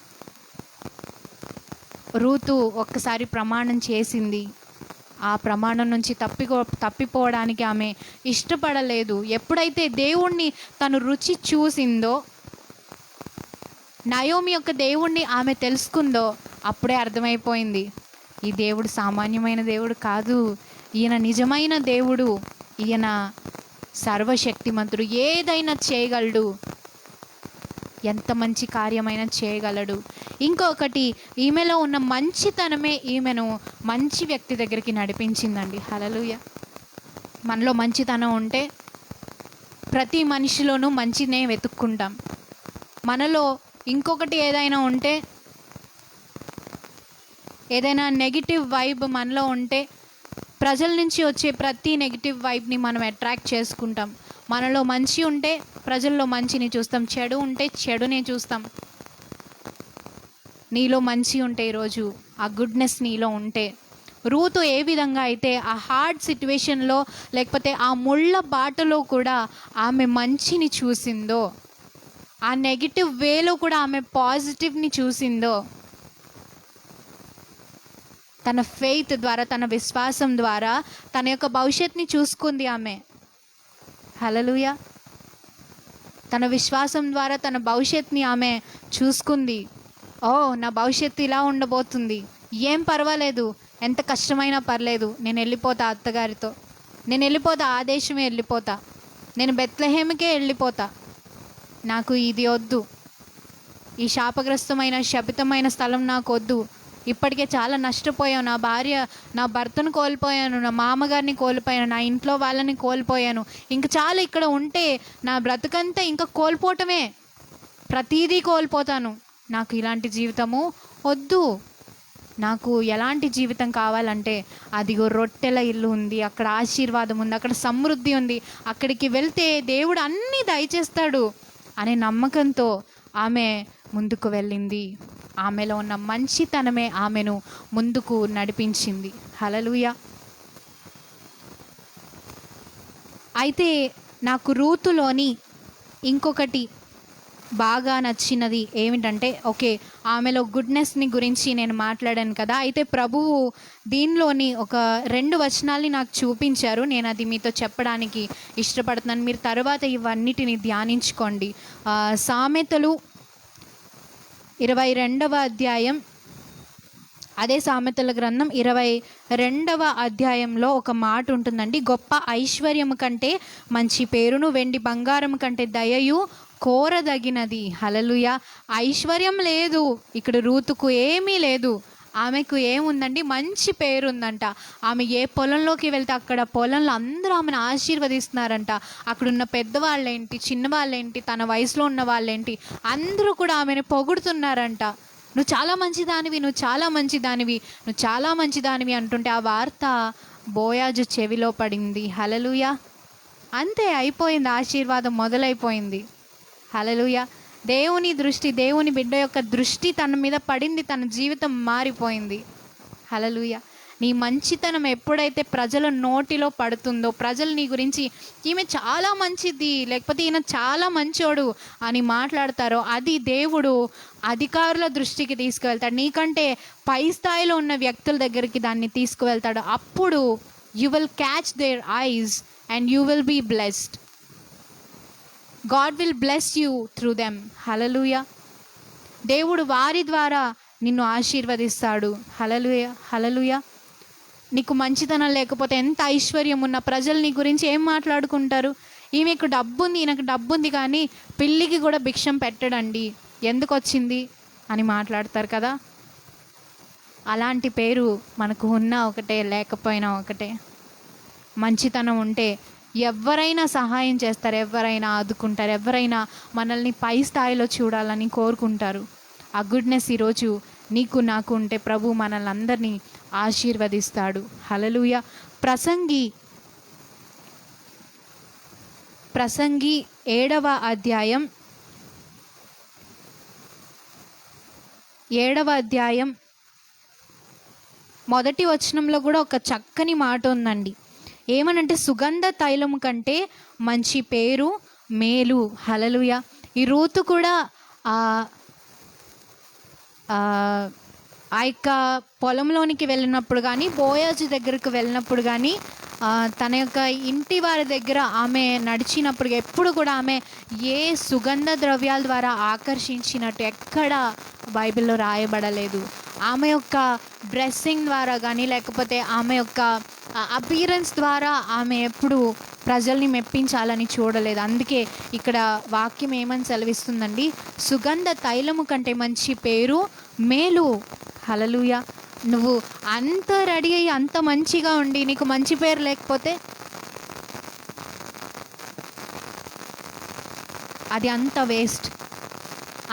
Ruth ఒక్కసారి ప్రమాణం చేసింది. ఆ ప్రమాణం నుంచి తప్పిపోవడానికి ఆమె ఇష్టపడలేదు. ఎప్పుడైతే దేవుణ్ణి తను రుచి చూసిందో, నయోమి యొక్క దేవుణ్ణి ఆమె తెలుసుకుందో, అప్పుడే అర్థమైపోయింది, ఈ దేవుడు సామాన్యమైన దేవుడు కాదు, ఈయన నిజమైన దేవుడు, ఈయన సర్వశక్తిమంతుడు, ఏదైనా చేయగలడు, ఎంత మంచి కార్యమైనా చేయగలడు. ఇంకొకటి, ఈమెలో ఉన్న మంచితనమే ఈమెను మంచి వ్యక్తి దగ్గరికి నడిపించిందండి. హల్లెలూయా. మనలో మంచితనం ఉంటే ప్రతి మనిషిలోనూ మంచినే వెతుక్కుంటాం. మనలో ఇంకొకటి ఏదైనా ఉంటే, ఏదైనా నెగిటివ్ వైబ్ మనలో ఉంటే, ప్రజల నుంచి వచ్చే ప్రతి నెగిటివ్ వైబ్ని మనం అట్రాక్ట్ చేసుకుంటాం. మనలో మంచి ఉంటే ప్రజల్లో మంచిని చూస్తాం, చెడు ఉంటే చెడునే చూస్తాం. నీలో మంచి ఉంటే, ఈరోజు ఆ గుడ్నెస్ నీలో ఉంటే, రూతు ఏ విధంగా అయితే ఆ హార్డ్ సిట్యువేషన్లో, లేకపోతే ఆ ముళ్ళ బాటలో కూడా ఆమె మంచిని చూసిందో, ఆ నెగిటివ్ వేలో కూడా ఆమె పాజిటివ్ని చూసిందో, తన ఫెయిత్ ద్వారా, తన విశ్వాసం ద్వారా తన యొక్క భవిష్యత్తుని చూసుకుంది ఆమె. హల్లెలూయా. తన విశ్వాసం ద్వారా తన భవిష్యత్తుని ఆమె చూసుకుంది. ఓ, నా భవిష్యత్తు ఇలా ఉండబోతుంది, ఏం పర్వాలేదు, ఎంత కష్టమైనా పర్లేదు, నేను వెళ్ళిపోతా అత్తగారితో, నేను వెళ్ళిపోతా, ఆ దేశమే వెళ్ళిపోతా, నేను బెత్లెహేముకే వెళ్ళిపోతా, నాకు ఇది వద్దు, ఈ శాపగ్రస్తమైన శపితమైన స్థలం నాకు వద్దు, ఇప్పటికే చాలా నష్టపోయాను, నా భార్య, నా భర్తను కోల్పోయాను, నా మామగారిని కోల్పోయాను, నా ఇంట్లో వాళ్ళని కోల్పోయాను, ఇంక చాలా ఇక్కడ ఉంటే నా బ్రతుకంతా ఇంకా కోల్పోవటమే, ప్రతీదీ కోల్పోతాను, నాకు ఇలాంటి జీవితము వద్దు. నాకు ఎలాంటి జీవితం కావాలంటే, అదిగో రొట్టెల ఇల్లు ఉంది, అక్కడ ఆశీర్వాదం ఉంది, అక్కడ సమృద్ధి ఉంది, అక్కడికి వెళ్తే దేవుడు అన్నీ దయచేస్తాడు అనే నమ్మకంతో ఆమె ముందుకు వెళ్ళింది. ఆమెలో ఉన్న మంచితనమే ఆమెను ముందుకు నడిపించింది. హల్లెలూయా. అయితే నాకు రూతులోని ఇంకొకటి బాగా నచ్చినది ఏమిటంటే, ఓకే, ఆమెలో గుడ్నెస్ని గురించి నేను మాట్లాడాను కదా, అయితే ప్రభువు దీనిలోని ఒక 2 వచనాల్ని నాకు చూపించారు. నేను అది మీతో చెప్పడానికి ఇష్టపడుతున్నాను. మీరు తర్వాత ఇవన్నిటిని ధ్యానించుకోండి. సామెతలు 22వ అధ్యాయం, అదే సామెతల గ్రంథం 22వ అధ్యాయంలో ఒక మాట ఉంటుందండి. గొప్ప ఐశ్వర్యము కంటే మంచి పేరును, వెండి బంగారం కంటే దయయు కోరదగినది. హల్లెలూయా. ఐశ్వర్యం లేదు ఇక్కడ, రూతుకు ఏమీ లేదు. ఆమెకు ఏముందండి? మంచి పేరుందంట. ఆమె ఏ పొలంలోకి వెళ్తే అక్కడ పొలంలో అందరూ ఆమెను ఆశీర్వదిస్తున్నారంట. అక్కడున్న పెద్దవాళ్ళేంటి, చిన్నవాళ్ళేంటి, తన వయసులో ఉన్న వాళ్ళేంటి, అందరూ కూడా ఆమెను పొగుడుతున్నారంట. నువ్వు చాలా మంచిదానివి, నువ్వు చాలా మంచిదానివి, నువ్వు చాలా మంచిదానివి అంటుంటే ఆ వార్త బోయాజు చెవిలో పడింది. హల్లెలూయా. అంతే, అయిపోయింది, ఆశీర్వాదం మొదలైపోయింది. హల్లెలూయా. దేవుని దృష్టి, దేవుని బిడ్డ యొక్క దృష్టి తన మీద పడింది, తన జీవితం మారిపోయింది. హల్లెలూయా. నీ మంచితనం ఎప్పుడైతే ప్రజల నోటిలో పడుతుందో, ప్రజలు నీ గురించి ఈమె చాలా మంచిది, లేకపోతే ఈయన చాలా మంచోడు అని మాట్లాడతారో, అది దేవుడు అధికారుల దృష్టికి తీసుకువెళ్తాడు. నీకంటే పై స్థాయిలో ఉన్న వ్యక్తుల దగ్గరికి దాన్ని తీసుకువెళ్తాడు. అప్పుడు you will catch their eyes and you will be blessed. God will bless you through them. Hallelujah. దేవుడు వారి ద్వారా నిన్ను ఆశీర్వదిస్తాడు. హల్లెలూయా, హల్లెలూయా. నీకు మంచితనం లేకపోతే ఎంత ఐశ్వర్యం ఉన్న ప్రజలు నీ గురించి ఏం మాట్లాడుకుంటారు? ఈమెకు డబ్బు ఉంది, ఈయనకు డబ్బు ఉంది, కానీ పిల్లికి కూడా భిక్షం పెట్టడండి, ఎందుకు వచ్చింది అని మాట్లాడతారు కదా. అలాంటి పేరు మనకు ఉన్నా ఒకటే, లేకపోయినా ఒకటే. మంచితనం ఉంటే ఎవరైనా సహాయం చేస్తారు, ఎవరైనా ఆదుకుంటారు, ఎవరైనా మనల్ని పై స్థాయిలో చూడాలని కోరుకుంటారు. ఆ గుడ్నెస్ ఈరోజు నీకు నాకు ఉంటే ప్రభు మనల్ని అందరినీ ఆశీర్వదిస్తాడు. హల్లెలూయా. ప్రసంగి 7వ అధ్యాయం 1వ వచనంలో కూడా ఒక చక్కని మాట ఉందండి. ఏమనంటే, సుగంధ తైలము కంటే మంచి పేరు మేలు. హల్లెలూయా. ఈ రూతు కూడా ఆ యొక్క పొలంలోనికి వెళ్ళినప్పుడు కానీ, బోయాజు దగ్గరకు వెళ్ళినప్పుడు కానీ, తన యొక్క ఇంటి వారి దగ్గర ఆమె నడిచినప్పుడు ఎప్పుడు కూడా ఆమె ఏ సుగంధ ద్రవ్యాల ద్వారా ఆకర్షించినట్టు ఎక్కడ బైబిల్లో రాయబడలేదు. ఆమె యొక్క డ్రెస్సింగ్ ద్వారా కానీ, లేకపోతే ఆమె యొక్క అపీరెన్స్ ద్వారా ఆమె ఎప్పుడు ప్రజల్ని మెప్పించాలని చూడలేదు. అందుకే ఇక్కడ వాక్యం ఏమని సెలవిస్తుందండి, సుగంధ తైలము కంటే మంచి పేరు మేలు. హల్లెలూయా. నువ్వు అంత రెడీ అయ్యి అంత మంచిగా ఉండి నీకు మంచి పేరు లేకపోతే అది అంత వేస్ట్,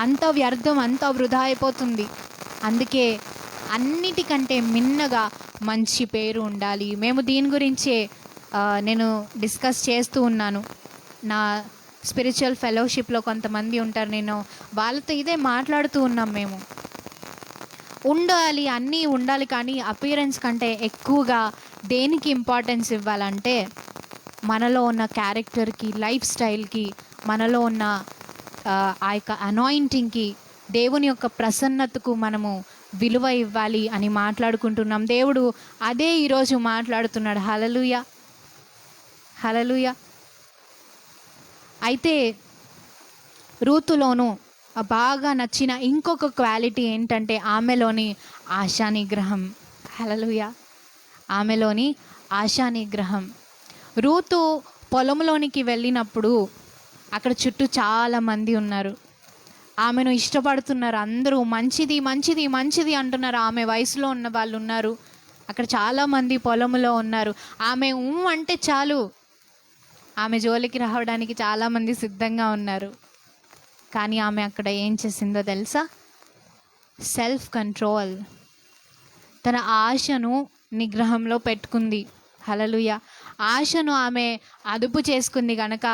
అంత వ్యర్థం, అంత వృధా అయిపోతుంది. అందుకే అన్నిటికంటే మిన్నగా మంచి పేరు ఉండాలి. మేము దీని గురించే నేను డిస్కస్ చేస్తూ ఉన్నాను. నా స్పిరిచువల్ ఫెలోషిప్లో కొంతమంది ఉంటారు, నేను వాళ్ళతో ఇదే మాట్లాడుతూ ఉన్నాం. మేము ఉండాలి, అన్నీ ఉండాలి, కానీ అపీరెన్స్ కంటే ఎక్కువగా దేనికి ఇంపార్టెన్స్ ఇవ్వాలంటే మనలో ఉన్న క్యారెక్టర్కి, లైఫ్ స్టైల్కి, మనలో ఉన్న ఆ యొక్క అనాయింటింగ్కి, దేవుని యొక్క ప్రసన్నతకు మనము విలువ ఇవ్వాలి అని మాట్లాడుకుంటున్నాం. దేవుడు అదే ఈరోజు మాట్లాడుతున్నాడు. హల్లెలూయా, హల్లెలూయా. అయితే రూతులోను బాగా నచ్చిన ఇంకొక క్వాలిటీ ఏంటంటే ఆమెలోని ఆశా నిగ్రహం. హల్లెలూయా. ఆమెలోని ఆశా నిగ్రహం. రూతు పొలంలోనికి వెళ్ళినప్పుడు అక్కడ చుట్టూ చాలామంది ఉన్నారు, ఆమెను ఇష్టపడుతున్నారు, అందరూ మంచిది మంచిది మంచిది అంటున్నారు. ఆమె వయసులో ఉన్న వాళ్ళు ఉన్నారు, అక్కడ చాలామంది పొలంలో ఉన్నారు. ఆమె అంటే చాలు, ఆమె జోలికి రావడానికి చాలామంది సిద్ధంగా ఉన్నారు. కానీ ఆమె అక్కడ ఏం చేసిందో తెలుసా? సెల్ఫ్ కంట్రోల్, తన ఆశను నిగ్రహంలో పెట్టుకుంది. హల్లెలూయా. ఆశను ఆమె అదుపు చేసుకుంది కనుక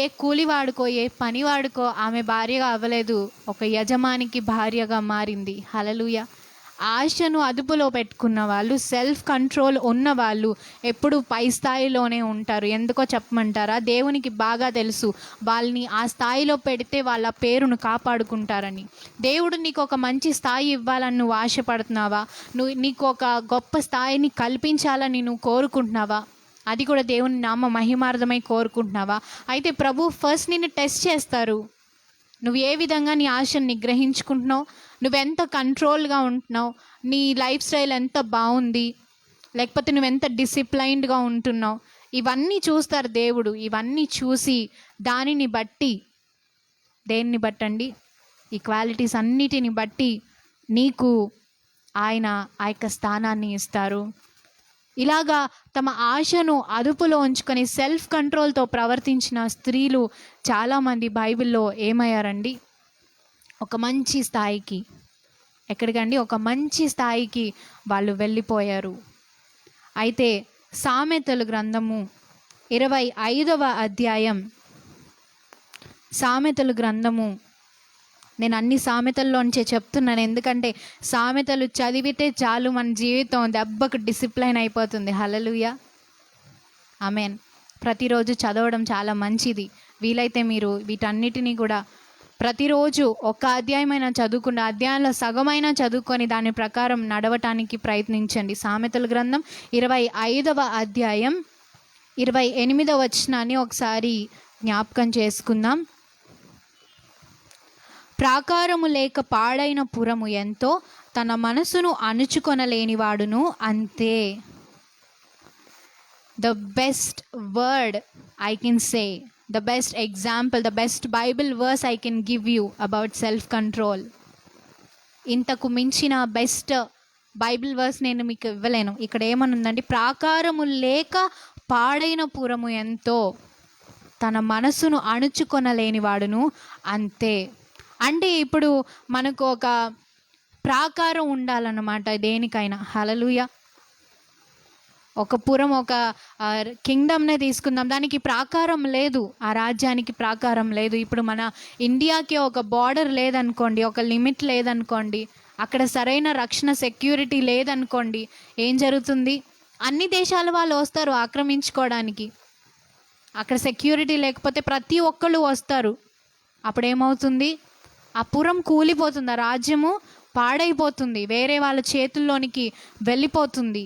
ఏ కూలివాడుకో, ఏ పనివాడుకో ఆమె భార్యగా అవ్వలేదు, ఒక యజమానికి భార్యగా మారింది. హల్లెలూయా. ఆశను అదుపులో పెట్టుకున్న వాళ్ళు, సెల్ఫ్ కంట్రోల్ ఉన్న వాళ్ళు ఎప్పుడు పై స్థాయిలోనే ఉంటారు. ఎందుకో చెప్పమంటారా? దేవునికి బాగా తెలుసు వాళ్ళని ఆ స్థాయిలో పెడితే వాళ్ళ పేరును కాపాడుకుంటారని. దేవుడు నీకు ఒక మంచి స్థాయి ఇవ్వాలని నువ్వు ఆశపడుతున్నావా? నీకు ఒక గొప్ప స్థాయిని కల్పించాలని నువ్వు కోరుకుంటున్నావా? అది కూడా దేవుని నామ మహిమార్థమై కోరుకుంటున్నావా? అయితే ప్రభు ఫస్ట్ నిన్ను టెస్ట్ చేస్తారు. నువ్వు ఏ విధంగా నీ ఆశను నిగ్రహించుకుంటున్నావు, నువ్వెంత కంట్రోల్గా ఉంటున్నావు, నీ లైఫ్ స్టైల్ ఎంత బాగుంది, లేకపోతే నువ్వెంత డిసిప్లైన్డ్గా ఉంటున్నావు, ఇవన్నీ చూస్తారు దేవుడు. ఇవన్నీ చూసి దానిని బట్టి, దేన్ని బట్టండి, ఈ క్వాలిటీస్ అన్నిటిని బట్టి నీకు ఆయన ఆ యొక్క స్థానాన్ని ఇస్తారు. ఇలాగా తమ ఆశను అదుపులో ఉంచుకొని సెల్ఫ్ కంట్రోల్తో ప్రవర్తించిన స్త్రీలు చాలామంది బైబిల్లో ఏమయ్యారండి? ఒక మంచి స్థాయికి, ఎక్కడికండి? ఒక మంచి స్థాయికి వాళ్ళు వెళ్ళిపోయారు. అయితే సామెతల గ్రంథము 25వ అధ్యాయం, సామెతల గ్రంథము నేను అన్ని సామెతల్లోంచే చెప్తున్నాను, ఎందుకంటే సామెతలు చదివితే చాలు మన జీవితం దెబ్బకు డిసిప్లైన్ అయిపోతుంది. హల్లెలూయా, ఆమేన్. ప్రతిరోజు చదవడం చాలా మంచిది. వీలైతే మీరు వీటన్నిటినీ కూడా ప్రతిరోజు ఒక అధ్యాయమైనా చదువుకున్న అధ్యాయంలో సగమైనా చదువుకొని దాని ప్రకారం నడవటానికి ప్రయత్నించండి. సామెతల గ్రంథం 25వ అధ్యాయం 28వ వచనాన్ని ఒకసారి జ్ఞాపకం చేసుకుందాం. ప్రాకారము లేక పాడైన పురము ఎంతో, తన మనసును అణుచుకొనలేనివాడును అంతే. The best word I can say, the best example, the best Bible verse I can give you about self-control. ఇంతకు మించిన బెస్ట్ బైబిల్ వర్స్ నేను మీకు ఇవ్వలేను. ఇక్కడ ఏమనుందండి, ప్రాకారము లేక పాడైన పురము ఎంతో, తన మనసును అణుచుకొనలేనివాడును అంతే. అంటే ఇప్పుడు మనకు ఒక ప్రాకారం ఉండాలన్నమాట దేనికైనా. హల్లెలూయా. ఒక పురం, ఒక కింగ్డమ్నే తీసుకుందాం, దానికి ప్రాకారం లేదు, ఆ రాజ్యానికి ప్రాకారం లేదు. ఇప్పుడు మన ఇండియాకి ఒక బార్డర్ లేదనుకోండి, ఒక లిమిట్ లేదనుకోండి, అక్కడ సరైన రక్షణ సెక్యూరిటీ లేదనుకోండి, ఏం జరుగుతుంది? అన్ని దేశాల వాళ్ళు వస్తారు ఆక్రమించుకోవడానికి. అక్కడ సెక్యూరిటీ లేకపోతే ప్రతి ఒక్కళ్ళు వస్తారు. అప్పుడేమవుతుంది? ఆ పురం కూలిపోతుంది, ఆ రాజ్యము పాడైపోతుంది, వేరే వాళ్ళ చేతుల్లోనికి వెళ్ళిపోతుంది.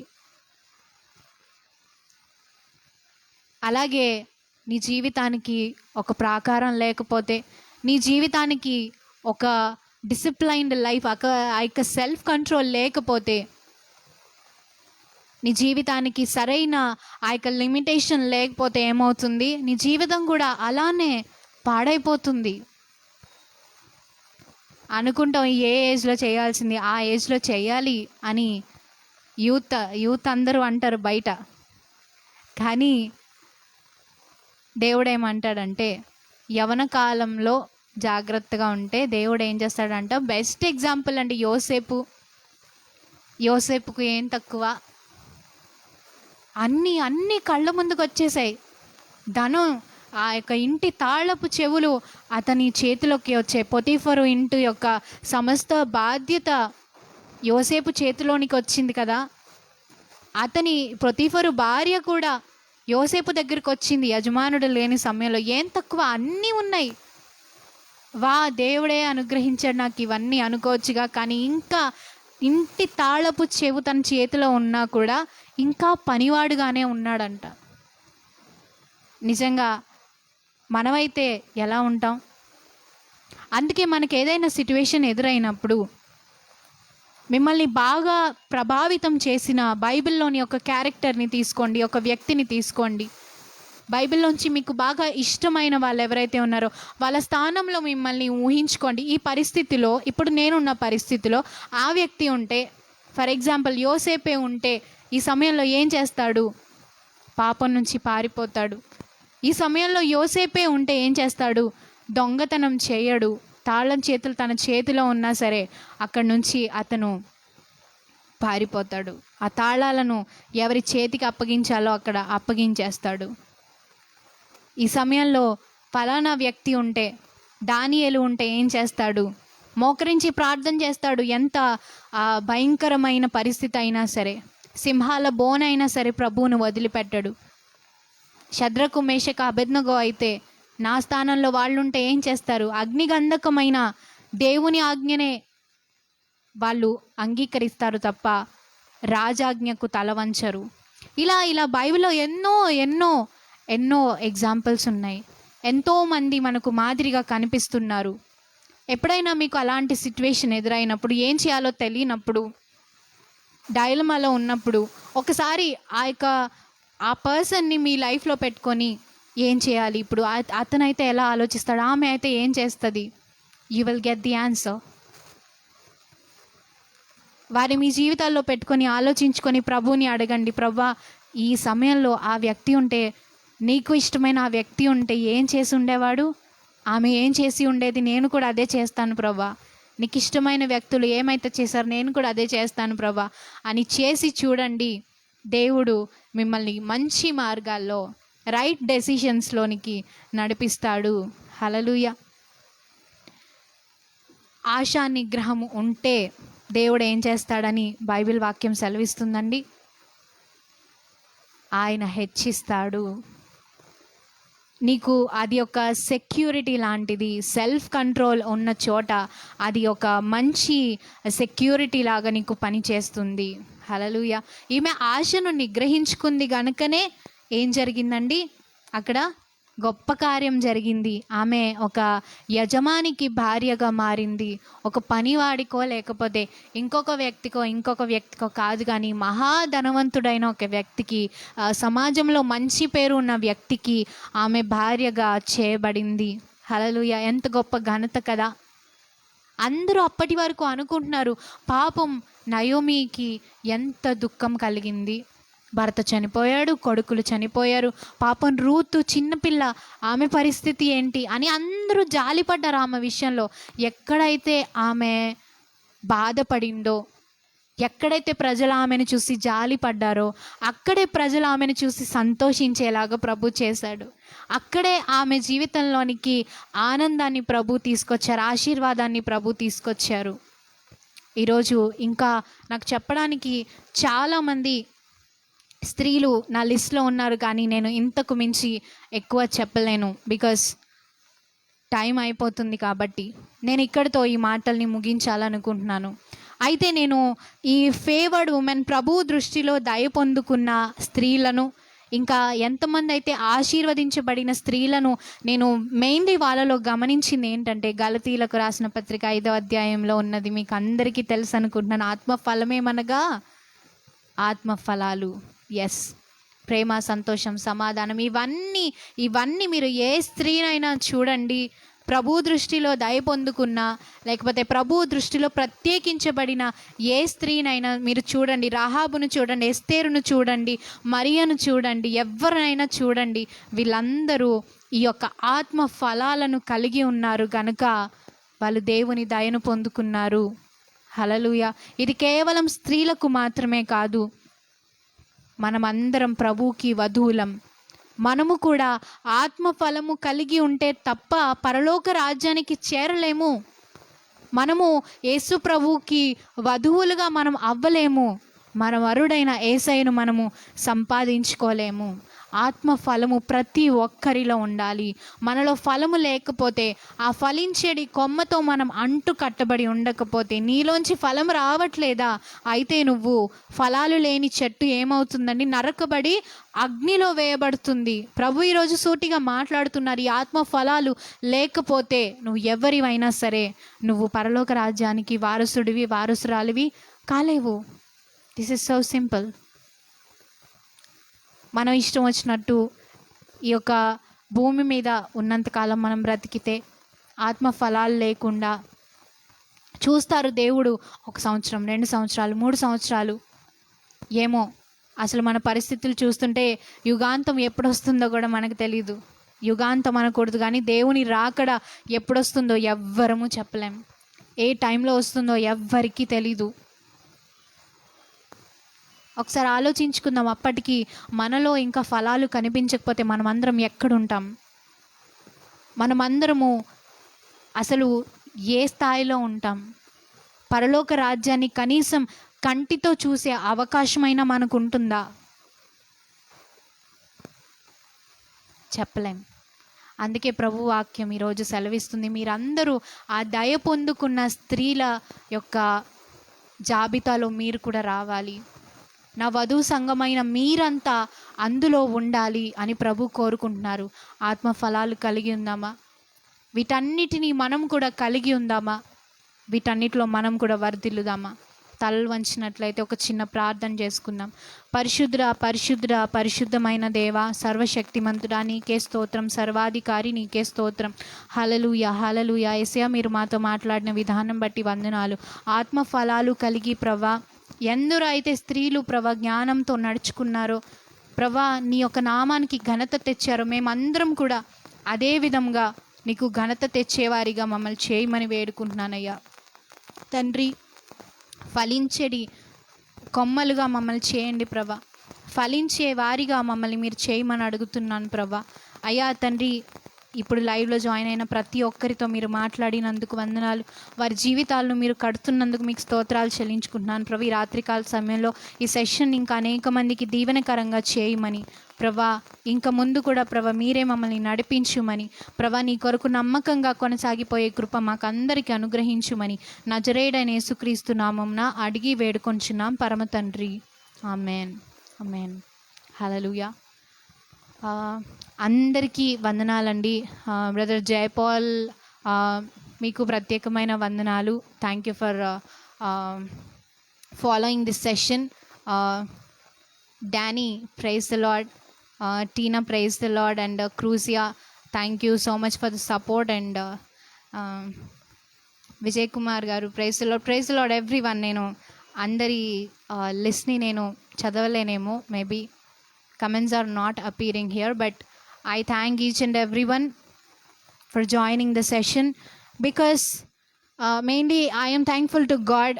అలాగే నీ జీవితానికి ఒక ప్రాకారం లేకపోతే, నీ జీవితానికి ఒక డిసిప్లైన్డ్ లైఫ్, ఆ యొక్క సెల్ఫ్ కంట్రోల్ లేకపోతే, నీ జీవితానికి సరైన ఆ యొక్క లిమిటేషన్ లేకపోతే ఏమవుతుంది? నీ జీవితం కూడా అలానే పాడైపోతుంది. అనుకుంటాం ఏ ఏజ్లో చేయాల్సింది ఆ ఏజ్లో చేయాలి అని యూత్ అందరూ అంటారు బయట. కానీ దేవుడు ఏమంటాడంటే, యవన కాలంలో జాగ్రత్తగా ఉంటే దేవుడు ఏం చేస్తాడంట? బెస్ట్ ఎగ్జాంపుల్ అండి యోసేపుకు ఏం తక్కువ? అన్నీ కళ్ళ ముందుకు వచ్చేసాయి. ధనం, ఆ యొక్క ఇంటి తాళపు చెవులు అతని చేతిలోకి వచ్చాయి. పొతీఫరు ఇంటి యొక్క సమస్త బాధ్యత యోసేపు చేతిలోనికి వచ్చింది కదా. పొతీఫరు భార్య కూడా యోసేపు దగ్గరికి వచ్చింది యజమానుడు లేని సమయంలో. ఏం తక్కువ? అన్నీ ఉన్నాయి. దేవుడే అనుగ్రహించాడు నాకు ఇవన్నీ అనుకోవచ్చుగా, కానీ ఇంకా ఇంటి తాళపు చెవు తన చేతిలో ఉన్నా కూడా ఇంకా పనివాడుగానే ఉన్నాడంట. నిజంగా మనమైతే ఎలా ఉంటాం? అందుకే మనకి ఏదైనా సిట్యువేషన్ ఎదురైనప్పుడు మిమ్మల్ని బాగా ప్రభావితం చేసిన బైబిల్లోని ఒక క్యారెక్టర్ని తీసుకోండి, ఒక వ్యక్తిని తీసుకోండి. బైబిల్లోంచి మీకు బాగా ఇష్టమైన వాళ్ళు ఎవరైతే ఉన్నారో వాళ్ళ స్థానంలో మిమ్మల్ని ఊహించుకోండి. ఈ పరిస్థితిలో, ఇప్పుడు నేనున్న పరిస్థితిలో ఆ వ్యక్తి ఉంటే, ఫర్ ఎగ్జాంపుల్ యోసేపే ఉంటే ఈ సమయంలో ఏం చేస్తాడు? పాపం నుంచి పారిపోతాడు. ఈ సమయంలో యోసేపే ఉంటే ఏం చేస్తాడు? దొంగతనం చేయడు. తాళం చేతులు తన చేతిలో ఉన్నా సరే అక్కడి నుంచి అతను పారిపోతాడు. ఆ తాళాలను ఎవరి చేతికి అప్పగించాలో అక్కడ అప్పగించేస్తాడు. ఈ సమయంలో ఫలానా వ్యక్తి ఉంటే, దానియేలు ఉంటే ఏం చేస్తాడు? మోకరించి ప్రార్థన చేస్తాడు. ఎంత భయంకరమైన పరిస్థితి అయినా సరే, సింహాల బోనైనా సరే ప్రభువును వదిలిపెట్టాడు. షద్రకు మేషక అబేద్నెగో అయితే నా స్థానంలో వాళ్ళుంటే ఏం చేస్తారు? అగ్నిగంధకమైన దేవుని ఆజ్ఞనే వాళ్ళు అంగీకరిస్తారు తప్ప రాజాజ్ఞకు తలవంచరు. ఇలా బైబిల్లో ఎన్నో ఎగ్జాంపుల్స్ ఉన్నాయి. ఎంతోమంది మనకు మాదిరిగా కనిపిస్తున్నారు. ఎప్పుడైనా మీకు అలాంటి సిచ్యువేషన్ ఎదురైనప్పుడు, ఏం చేయాలో తెలియనప్పుడు, డైలమాలో ఉన్నప్పుడు, ఒకసారి ఆ పర్సన్ని మీ లైఫ్లో పెట్టుకొని ఏం చేయాలి ఇప్పుడు, అతనైతే ఎలా ఆలోచిస్తాడు, ఆమె అయితే ఏం చేస్తుంది, you will get the answer. వారి మీ జీవితాల్లో పెట్టుకొని ఆలోచించుకొని ప్రభువుని అడగండి, ప్రభువా ఈ సమయంలో ఆ వ్యక్తి ఉంటే, నీకు ఇష్టమైన ఆ వ్యక్తి ఉంటే ఏం చేసి ఉండేవాడు, ఆమె ఏం చేసి ఉండేది, నేను కూడా అదే చేస్తాను ప్రభువా. నీకు ఇష్టమైన వ్యక్తులు ఏమైతే చేశారో నేను కూడా అదే చేస్తాను ప్రభువా అని చేసి చూడండి. దేవుడు మిమ్మల్ని మంచి మార్గాల్లో, రైట్ డెసిషన్స్లోనికి నడిపిస్తాడు. హల్లెలూయా. ఆశా నిగ్రహం ఉంటే దేవుడు ఏం చేస్తాడని బైబిల్ వాక్యం సెలవిస్తుందండి. ఆయన హెచ్చిస్తాడు. నీకు అది ఒక సెక్యూరిటీ లాంటిది. సెల్ఫ్ కంట్రోల్ ఉన్న చోట అది ఒక మంచి సెక్యూరిటీ లాగా నీకు పనిచేస్తుంది. హల్లెలూయా. ఈమె ఆశను నిగ్రహించుకుంది గనుకనే ఏం జరిగిందండి, అక్కడ గొప్ప కార్యం జరిగింది. ఆమె ఒక యజమానికి భార్యగా మారింది. ఒక పనివాడికో లేకపోతే ఇంకొక వ్యక్తికో కాదు, కానీ మహాధనవంతుడైన ఒక వ్యక్తికి, సమాజంలో మంచి పేరు ఉన్న వ్యక్తికి ఆమె భార్యగా చేయబడింది. హల్లెలూయా. ఎంత గొప్ప ఘనత కదా. అందరూ అప్పటి వరకు అనుకుంటున్నారు, పాపం నయోమికి ఎంత దుఃఖం కలిగింది, భర్త చనిపోయాడు, కొడుకులు చనిపోయారు, పాపం రూతు చిన్నపిల్ల, ఆమె పరిస్థితి ఏంటి అని అందరూ జాలిపడ్డారు ఆమె విషయంలో. ఎక్కడైతే ఆమె బాధపడిందో, ఎక్కడైతే ప్రజలు ఆమెను చూసి జాలిపడ్డారో, అక్కడే ప్రజలు ఆమెను చూసి సంతోషించేలాగా ప్రభు చేశాడు. అక్కడే ఆమె జీవితంలోనికి ఆనందాన్ని ప్రభు తీసుకొచ్చారు, ఆశీర్వాదాన్ని ప్రభు తీసుకొచ్చారు. ఈరోజు ఇంకా నాకు చెప్పడానికి చాలామంది స్త్రీలు నా లిస్ట్లో ఉన్నారు, కానీ నేను ఇంతకు మించి ఎక్కువ చెప్పలేను, బికాస్ టైం అయిపోతుంది. కాబట్టి నేను ఇక్కడితో ఈ మాటల్ని ముగించాలనుకుంటున్నాను. అయితే నేను ఈ ఫేవర్డ్ ఉమెన్, ప్రభు దృష్టిలో దయ పొందుకున్న స్త్రీలను, ఇంకా ఎంతమంది అయితే ఆశీర్వదించబడిన స్త్రీలను నేను మెయిన్లీ వాళ్ళలో గమనించింది ఏంటంటే, గలతీలకు రాసిన పత్రిక 5వ అధ్యాయంలో ఉన్నది మీకు అందరికీ తెలుసు అనుకుంటున్నాను. ఆత్మఫలమేమనగా ఆత్మఫలాలు. ఎస్, ప్రేమ, సంతోషం, సమాధానం, ఇవన్నీ మీరు ఏ స్త్రీనైనా చూడండి, ప్రభు దృష్టిలో దయ పొందుకున్న, లేకపోతే ప్రభు దృష్టిలో ప్రత్యేకించబడిన ఏ స్త్రీనైనా మీరు చూడండి. రాహాబును చూడండి, ఎస్తేరును చూడండి, మరియను చూడండి, ఎవరినైనా చూడండి, వీళ్ళందరూ ఈ యొక్క ఆత్మ ఫలాలను కలిగి ఉన్నారు కనుక వాళ్ళు దేవుని దయను పొందుకున్నారు. హల్లెలూయా. ఇది కేవలం స్త్రీలకు మాత్రమే కాదు, మనమందరం ప్రభువుకి వధువులం. మనము కూడా ఆత్మఫలము కలిగి ఉంటే తప్ప పరలోక రాజ్యానికి చేరలేము. మనము యేసు ప్రభువుకి వధువులుగా మనం అవ్వలేము. మన వరుడైన యేసయ్యను మనము సంపాదించుకోలేము. ఆత్మఫలము ప్రతి ఒక్కరిలో ఉండాలి. మనలో ఫలము లేకపోతే, ఆ ఫలించేడి కొమ్మతో మనం అంటు కట్టబడి ఉండకపోతే, నీలోంచి ఫలం రావట్లేదా, అయితే నువ్వు ఫలాలు లేని చెట్టు ఏమవుతుందండి, నరకబడి అగ్నిలో వేయబడుతుంది. ప్రభు ఈరోజు సూటిగా మాట్లాడుతున్నారు. ఈ ఆత్మ ఫలాలు లేకపోతే నువ్వు ఎవరివైనా సరే, నువ్వు పరలోక రాజ్యానికి వారసుడివి, వారసురాలివి కాలేవు. This is so simple. మనం ఇష్టం వచ్చినట్టు ఈ యొక్క భూమి మీద ఉన్నంతకాలం మనం బ్రతికితే, ఆత్మ ఫలాలు లేకుండా చూస్తారు దేవుడు 1 సంవత్సరం, 2 సంవత్సరాలు, 3 సంవత్సరాలు, ఏమో అసలు మన పరిస్థితులు చూస్తుంటే యుగాంతం ఎప్పుడొస్తుందో కూడా మనకు తెలీదు. యుగాంతం అనకూడదు, కానీ దేవుని రాకడ ఎప్పుడొస్తుందో ఎవ్వరము చెప్పలేం. ఏ టైంలో వస్తుందో ఎవ్వరికీ తెలీదు. ఒకసారి ఆలోచించుకుందాం. అప్పటికి మనలో ఇంకా ఫలాలు కనిపించకపోతే మనమందరం ఎక్కడుంటాం? మనమందరము అసలు ఏ స్థాయిలో ఉంటాం? పరలోక రాజ్యాన్ని కనీసం కంటితో చూసే అవకాశమైనా మనకు ఉంటుందా? చెప్పలేం. అందుకే ప్రభు వాక్యం ఈరోజు సెలవిస్తుంది, మీరందరూ ఆ దయ పొందుకున్న స్త్రీల యొక్క జాబితాలో మీరు కూడా రావాలి. నా వధువు సంఘమైన మీరంతా అందులో ఉండాలి అని ప్రభు కోరుకుంటున్నారు. ఆత్మ ఫలాలు కలిగి ఉందామా? వీటన్నిటినీ మనం కూడా కలిగి ఉందామా? వీటన్నిటిలో మనం కూడా వర్ధిల్లుదామా? తలలు వంచినట్లయితే ఒక చిన్న ప్రార్థన చేసుకుందాం. పరిశుద్ధుడా, పరిశుద్ధుడా, పరిశుద్ధమైన దేవా, సర్వశక్తిమంతుడా, నీకే స్తోత్రం. సర్వాధికారి నీకే స్తోత్రం. హల్లెలూయా, హల్లెలూయా. యేసయ్యా, మీరు మాతో మాట్లాడిన విధానం బట్టి వందనాలు. ఆత్మ ఫలాలు కలిగి ప్రభా, ఎందరూ అయితే స్త్రీలు ప్రభా జ్ఞానంతో నడుచుకున్నారో ప్రభా, నీ యొక్క నామానికి ఘనత తెచ్చారో, మేమందరం కూడా అదే విధంగా నీకు ఘనత తెచ్చేవారిగా మమ్మల్ని చేయమని వేడుకుంటున్నానయ్యా. తండ్రి, ఫలించేడి కొమ్మలుగా మమ్మల్ని చేయండి ప్రభా. ఫలించే వారిగా మమ్మల్ని మీరు చేయమని అడుగుతున్నాను ప్రభా. అయ్యా తండ్రి, ఇప్పుడు లైవ్లో జాయిన్ అయిన ప్రతి ఒక్కరితో మీరు మాట్లాడినందుకు వందనాలు. వారి జీవితాలను మీరు కడుతున్నందుకు మీకు స్తోత్రాలు చెల్లించుకుంటున్నాను ప్రభు. ఈ రాత్రికాల సమయంలో ఈ సెషన్ ఇంకా అనేక మందికి దీవెనకరంగా చేయమని ప్రభా, ఇంకా ముందు కూడా ప్రభా మీరే మమ్మల్ని నడిపించుమని ప్రభా, నీ కొరకు నమ్మకంగా కొనసాగిపోయే కృప మాకు అందరికీ అనుగ్రహించుమని నజరేయుడైన యేసుక్రీస్తు నామమున అడిగి వేడుకొంచున్నాం పరమ తండ్రి. ఆమెన్. ఆమెన్. హల్లెలూయా. అందరికీ వందనాలండి. బ్రదర్ జయపాల్, మీకు ప్రత్యేకమైన వందనాలు. Thank you for following this session. Danny, praise the Lord. Tina, praise the Lord. And క్రూజియా, thank you so much for the support. And Vijay Kumar గారు, praise the Lord. Praise the Lord everyone. నేను అందరి లిస్ట్ని నేను చదవలేనేమో, maybe comments are not appearing here, but I thank each and everyone for joining the session, because mainly I am thankful to God.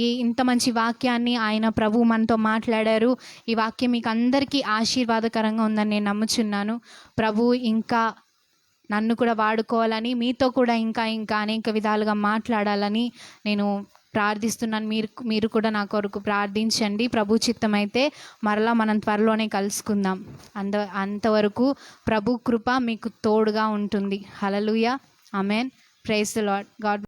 ఈ ఇంత మంచి వాక్యాన్ని ఆయన ప్రభు మనతో మాట్లాడారు. ఈ వాక్యం మీకు అందరికీ ఆశీర్వాదకరంగా ఉందని నేను నమ్ముచున్నాను. ప్రభు ఇంకా నన్ను కూడా వాడుకోవాలని, మీతో కూడా ఇంకా ఇంకా అనేక విధాలుగా మాట్లాడాలని నేను ప్రార్థిస్తున్నాను. మీరు కూడా నా కొరకు ప్రార్థించండి. ప్రభు చిత్తమైతే మరలా మనం త్వరలోనే కలుసుకుందాం. అంతవరకు ప్రభు కృప మీకు తోడుగా ఉంటుంది. Hallelujah. Amen. Praise the Lord. God